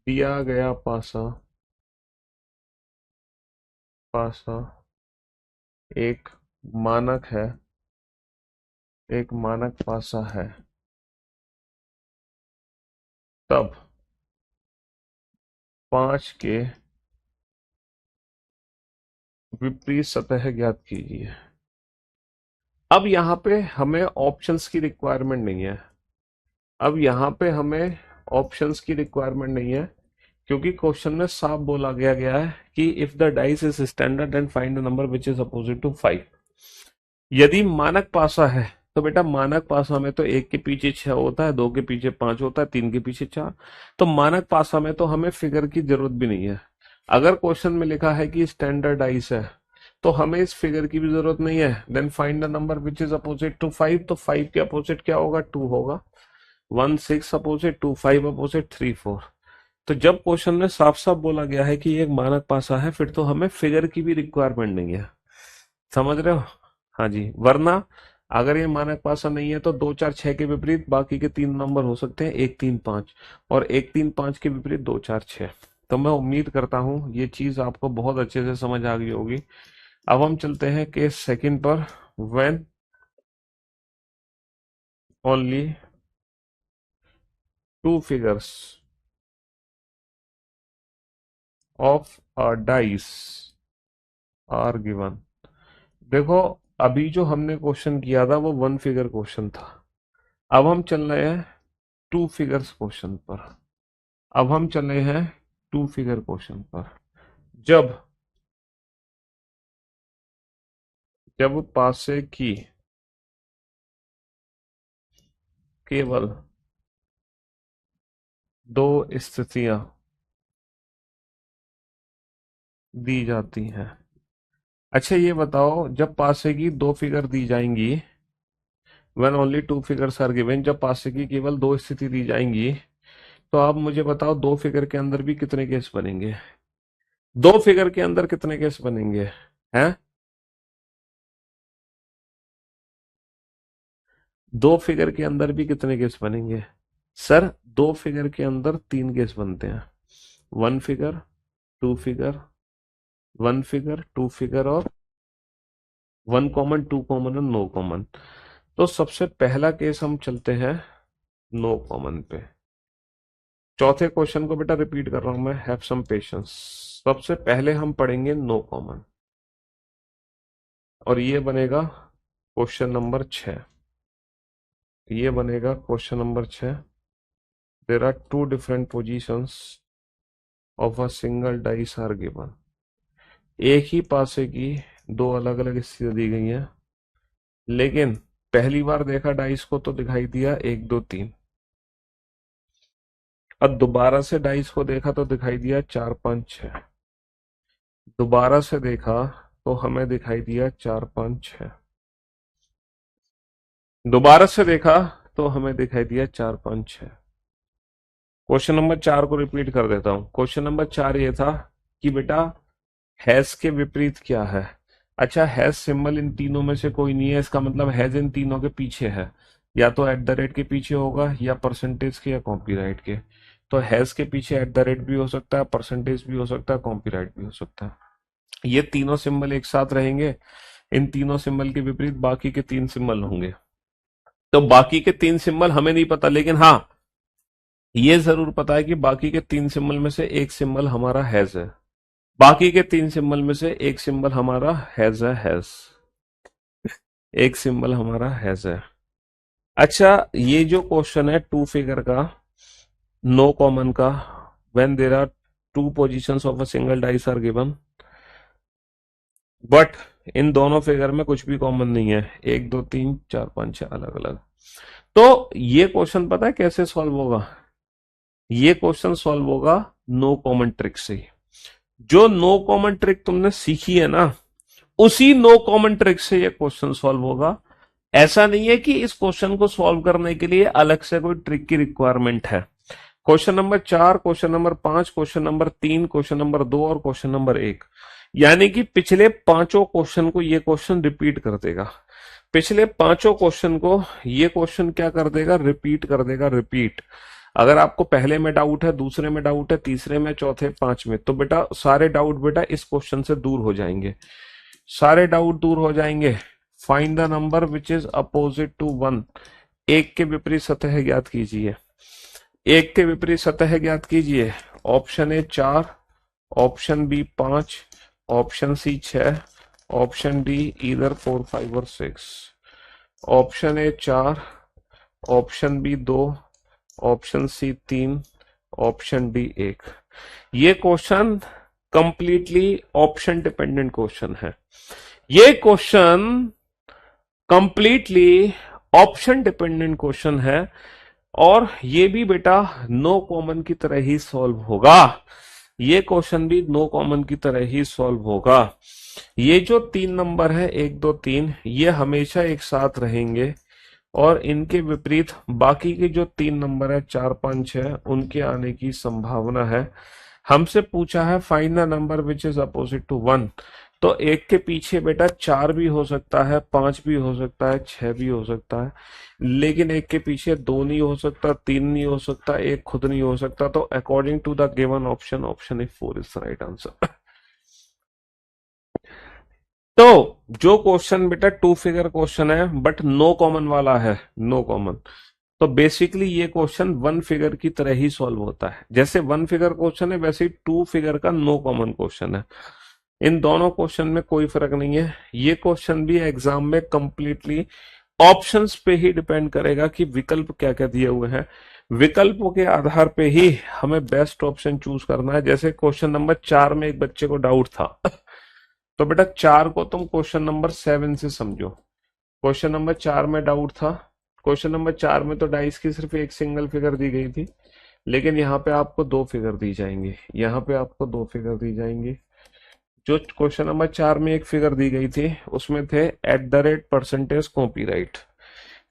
S1: दिया गया पासा, पासा एक मानक है, एक मानक पासा है, तब 5 के विपरीत सतह ज्ञात कीजिए। अब यहाँ पे हमें ऑप्शंस की रिक्वायरमेंट नहीं है, अब यहाँ पे हमें ऑप्शंस की रिक्वायरमेंट नहीं है, क्योंकि क्वेश्चन में साफ बोला गया है कि if the dice is standard and find the number which is opposite to 5। यदि मानक पासा है तो बेटा मानक पासा में तो एक के पीछे 6 होता है, दो के पीछे 5 होता है, तीन के पीछे 4। तो मानक पासा में तो हमें फिगर की जरूरत भी नहीं है। अगर क्वेश्चन में लिखा है कि स्टैंडर्ड डाइस है तो हमें इस फिगर की भी जरूरत नहीं है। Then find the number which is opposite to 5, तो 5 के अपोजिट क्या होगा, 2 होगा। 1 6 अपोजिट, 2 5 अपोजिट, 3 4। तो जब क्वेश्चन में साफ साफ बोला गया है कि ये एक मानक पासा है, फिर तो हमें फिगर की भी रिक्वायरमेंट नहीं है। समझ रहे हो? हाँ जी। वरना अगर ये मानक पासा नहीं है तो 2 4 6 के विपरीत बाकी के तीन नंबर हो सकते हैं, 1 3 5, और 1 3 5 के विपरीत 2 4 6। तो मैं उम्मीद करता हूँ ये चीज आपको बहुत अच्छे से समझ आ गई होगी। अब हम चलते हैं केस सेकंड पर। When only two figures of a dice are given. देखो, अभी जो हमने क्वेश्चन किया था वो वन फिगर क्वेश्चन था। अब हम चल रहे हैं टू फिगर्स क्वेश्चन पर। अब हम चल रहे हैं टू फिगर क्वेश्चन पर जब जब पासे की केवल दो स्थितियां दी जाती हैं। अच्छा ये बताओ, जब पासे की दो फिगर दी जाएंगी, when only two figures are given, जब पासे की केवल दो स्थिति दी जाएंगी, तो आप मुझे बताओ दो फिगर के अंदर भी कितने केस बनेंगे? दो फिगर के अंदर कितने केस बनेंगे हैं? दो फिगर के अंदर भी कितने केस बनेंगे? सर दो फिगर के अंदर तीन केस बनते हैं। One figure, two figure, one figure, two figure और वन कॉमन, टू कॉमन और नो कॉमन। तो सबसे पहला केस हम चलते हैं नो कॉमन पे। चौथे क्वेश्चन को बेटा रिपीट कर रहा हूं मैं, हैव सम पेशेंस। सबसे पहले हम पढ़ेंगे नो कॉमन, और ये बनेगा क्वेश्चन नंबर 6। ये बनेगा question number 6। There are two different positions of a single dice are given. एक ही पासे की दो अलग अलग स्थितियां दी गई हैं, लेकिन पहली बार देखा डाइस को तो दिखाई दिया 1 2 3। अब दोबारा से डाइस को देखा तो दिखाई दिया 4 5 6। दोबारा से देखा तो हमें दिखाई दिया 4 5 6। दोबारा से देखा तो हमें दिखाई दिया 4 5 6। क्वेश्चन नंबर 4 को रिपीट कर देता हूं। क्वेश्चन नंबर 4 ये था कि बेटा हैज के विपरीत क्या है। अच्छा, हैज सिंबल इन तीनों में से कोई नहीं है, इसका मतलब हैज इन तीनों के पीछे है, या तो एट द रेट के पीछे होगा, या परसेंटेज के, या कॉपीराइट के। तो हैज के पीछे एट द रेट भी हो सकता है, परसेंटेज भी हो सकता है, कॉपीराइट भी हो सकता है। ये तीनों सिंबल एक साथ रहेंगे। इन तीनों सिंबल के विपरीत बाकी के तीन सिंबल होंगे। तो बाकी के तीन सिंबल हमें नहीं पता, लेकिन हाँ ये जरूर पता है कि बाकी के तीन सिंबल में से एक सिंबल हमारा हैज है। बाकी के तीन सिंबल में से एक सिंबल हमारा हैज है, हैज। एक सिंबल हमारा हैज है। अच्छा, ये जो क्वेश्चन है टू फिगर का, नो कॉमन का, when there are two positions of a single dice are given, but इन दोनों फिगर में कुछ भी कॉमन नहीं है, 1 2 3 4 5 6 अलग अलग। तो ये क्वेश्चन पता है कैसे सॉल्व होगा? ये क्वेश्चन सॉल्व होगा नो कॉमन ट्रिक से। जो नो कॉमन ट्रिक तुमने सीखी है ना, उसी नो कॉमन ट्रिक से ये क्वेश्चन सॉल्व होगा। ऐसा नहीं है कि इस क्वेश्चन को सॉल्व करने के लिए अलग से कोई ट्रिक की रिक्वायरमेंट है। Question number 4, question number 5, question number 3, question number 2 और क्वेश्चन नंबर 1, यानी कि पिछले पांचों क्वेश्चन को ये क्वेश्चन रिपीट कर देगा। पिछले पांचों क्वेश्चन को ये क्वेश्चन क्या कर देगा? रिपीट कर देगा, रिपीट। अगर आपको पहले में डाउट है, दूसरे में डाउट है, तीसरे में, चौथे, पांच में, तो बेटा सारे डाउट बेटा इस क्वेश्चन से दूर हो जाएंगे। सारे डाउट दूर हो जाएंगे। Find the number which is opposite to 1। एक के विपरीत सतह ज्ञात कीजिए। एक के विपरीत सतह ज्ञात कीजिए। Option A 4, option B 5, option C 6, option D either 4 5 और 6। Option A 4, option B 2, option C 3, option D 1। ये question completely option dependent question है। ये question completely option dependent question है, और ये भी बेटा नो कॉमन की तरह ही सॉल्व होगा। ये क्वेश्चन भी नो कॉमन की तरह ही सॉल्व होगा। ये जो 3 नंबर है 1 2 3, ये हमेशा एक साथ रहेंगे, और इनके विपरीत बाकी के जो 3 नंबर है 4 5 6, उनके आने की संभावना है। हमसे पूछा है find the number which is opposite to 1। तो एक के पीछे बेटा 4 भी हो सकता है, 5 भी हो सकता है, 6 भी हो सकता है, लेकिन एक के पीछे 2 नहीं हो सकता, 3 नहीं हो सकता, एक खुद नहीं हो सकता। तो according to the given option, option A 4 is the right answer. तो जो क्वेश्चन बेटा टू फिगर क्वेश्चन है बट नो कॉमन वाला है, नो कॉमन, तो बेसिकली ये क्वेश्चन वन फिगर की तरह ही सॉल्व होता है। जैसे वन फिगर क्वेश्चन है, वैसे ही टू फिगर का नो कॉमन क्वेश्चन है। इन दोनों क्वेश्चन में कोई फर्क नहीं है। ये क्वेश्चन भी एग्जाम में कंप्लीटली ऑप्शंस पे ही डिपेंड करेगा कि विकल्प क्या क्या दिए हुए हैं। विकल्पों के आधार पे ही हमें बेस्ट ऑप्शन चूज करना है। जैसे क्वेश्चन नंबर 4 में एक बच्चे को डाउट था तो बेटा 4 को तुम क्वेश्चन नंबर 7 से समझो। क्वेश्चन नंबर 4 में डाउट था। क्वेश्चन नंबर 4 में तो डाइस की सिर्फ एक सिंगल फिगर दी गई थी, लेकिन यहाँ पे आपको दो फिगर दी जाएंगी, यहाँ पे आपको दो फिगर दी जाएंगी। जो क्वेश्चन नंबर 4 में एक फिगर दी गई थी उसमें थे @ कॉपीराइट,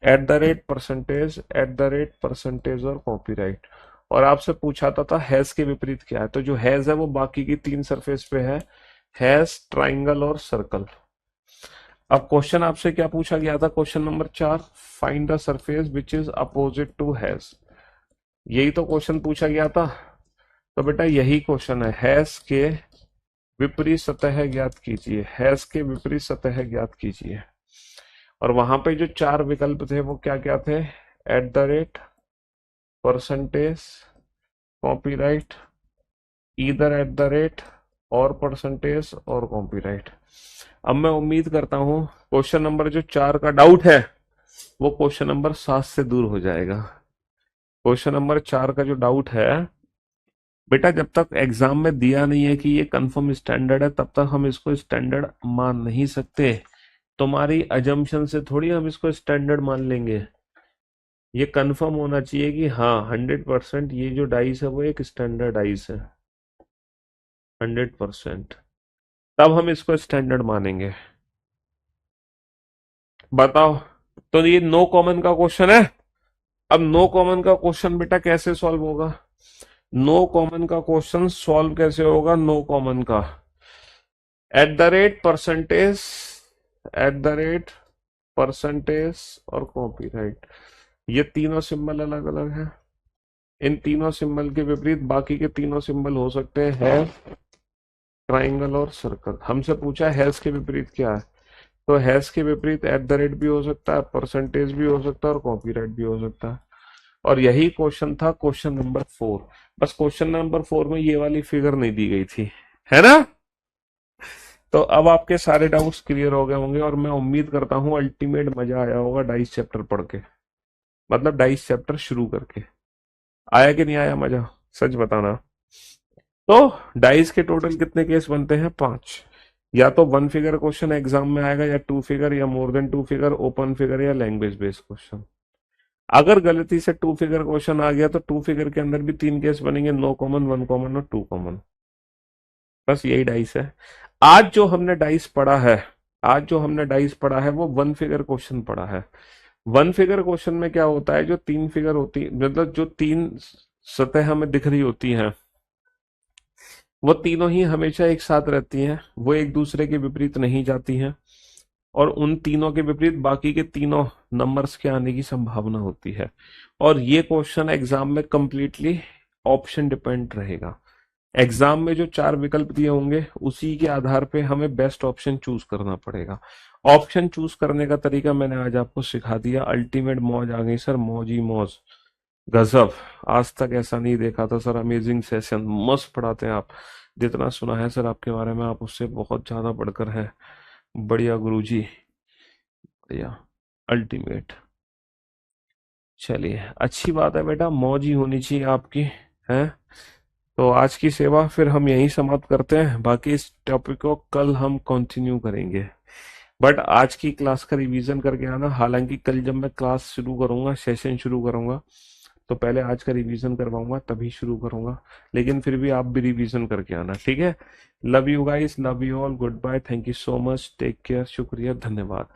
S1: @ और कॉपीराइट। और आपसे पूछा था हैज के विपरीत क्या है, तो जो हैज है वो बाकी की 3 सरफेस पे है, हैज, ट्राइंगल और सर्कल। अब क्वेश्चन आपसे क्या पूछा गया था question number 4, find the surface which is opposite to hash. यही तो क्वेश्चन पूछा गया था। तो बेटा यही क्वेश्चन है, हैज के विपरीत सतह ज्ञात कीजिए, हैज के विपरीत सतह ज्ञात कीजिए। और वहां पे जो 4 विकल्प थे वो क्या क्या थे, @ परसेंटेज, कॉपीराइट, ईदर और परसेंटेज और कॉपीराइट। अब मैं उम्मीद करता हूं क्वेश्चन नंबर जो 4 का डाउट है वो क्वेश्चन नंबर 7 से दूर हो जाएगा। क्वेश्चन नंबर 4 का जो डाउट है बेटा, जब तक एग्जाम में दिया नहीं है कि ये कंफर्म स्टैंडर्ड है तब तक हम इसको स्टैंडर्ड मान नहीं सकते। तुम्हारी अजम्पशन से थोड़ी हम इसको स्टैंडर्ड मान लेंगे। ये कंफर्म होना चाहिए कि हाँ 100% ये जो डाइस है वो एक स्टैंडर्ड डाइस है, 100%, तब हम इसको स्टैंडर्ड मानेंगे। बताओ, तो ये नो कॉमन का क्वेश्चन है। अब नो कॉमन का क्वेश्चन बेटा कैसे सॉल्व होगा, नो कॉमन का क्वेश्चन सॉल्व कैसे होगा, नो कॉमन का @ परसेंटेज और कॉपीराइट, ये तीनों सिंबल अलग अलग है। इन तीनों सिंबल के विपरीत बाकी के तीनों सिंबल हो सकते हैं, ट्राइंगल और सर्कल। हमसे पूछा है हैज के विपरीत क्या है, तो हैज के विपरीत @ भी हो सकता है, परसेंटेज भी हो सकता है और कॉपीराइट भी हो सकता है। और यही क्वेश्चन था क्वेश्चन नंबर 4। बस क्वेश्चन नंबर 4 में ये वाली फिगर नहीं दी गई थी, है ना। तो अब आपके सारे डाउट्स क्लियर हो गए होंगे और मैं उम्मीद करता हूँ अल्टीमेट मजा आया होगा डाइस चैप्टर पढ़ के, मतलब डाइस चैप्टर शुरू करके। आया कि नहीं आया मजा, सच बताना। तो डाइस के टोटल कितने केस बनते हैं, 5। या तो 1 फिगर क्वेश्चन एग्जाम में आएगा, या 2 फिगर, या more than 2 figure, open figure, या लैंग्वेज बेस्ड क्वेश्चन। अगर गलती से 2 फिगर क्वेश्चन आ गया तो 2 फिगर के अंदर भी 3 केस बनेंगे, नो कॉमन, 1 कॉमन और 2 कॉमन। बस यही डाइस है। आज जो हमने डाइस पढ़ा है, आज जो हमने डाइस पढ़ा है वो 1 फिगर क्वेश्चन पढ़ा है। 1 फिगर क्वेश्चन में क्या होता है, जो 3 फिगर होती, मतलब जो 3 सतह हमें दिख रही होती हैं वो तीनों ही हमेशा एक साथ रहती हैं, वो एक दूसरे के विपरीत नहीं जाती हैं। और उन तीनों के विपरीत बाकी के तीनों नंबर्स के आने की संभावना होती है। और ये क्वेश्चन एग्जाम में कंप्लीटली ऑप्शन डिपेंड रहेगा। एग्जाम में जो 4 विकल्प दिए होंगे उसी के आधार पे हमें बेस्ट ऑप्शन चूज करना पड़ेगा। ऑप्शन चूज करने का तरीका मैंने आज आपको सिखा दिया। अल्टीमेट मौज आ गई सर, मौज ही मौज, गजब। आज तक ऐसा नहीं देखा था सर, अमेजिंग सेशन, मस्त पढ़ाते हैं आप। जितना सुना है सर आपके बारे में, आप उससे बहुत ज्यादा बढ़कर हैं। बढ़िया गुरुजी, बढ़िया, अल्टीमेट। चलिए अच्छी बात है बेटा, मौज ही होनी चाहिए आपकी, है। तो आज की सेवा फिर हम यहीं समाप्त करते हैं, बाकी इस टॉपिक को कल हम कंटिन्यू करेंगे। बट आज की क्लास का रिवीजन करके आना। हालांकि कल जब मैं क्लास शुरू करूंगा, सेशन शुरू करूंगा, तो पहले आज का रिवीजन करवाऊंगा तभी शुरू करूंगा। लेकिन फिर भी आप भी रिवीजन करके आना, ठीक है। Love you guys, love you all, good bye, thank you so much, take care, शुक्रिया, धन्यवाद।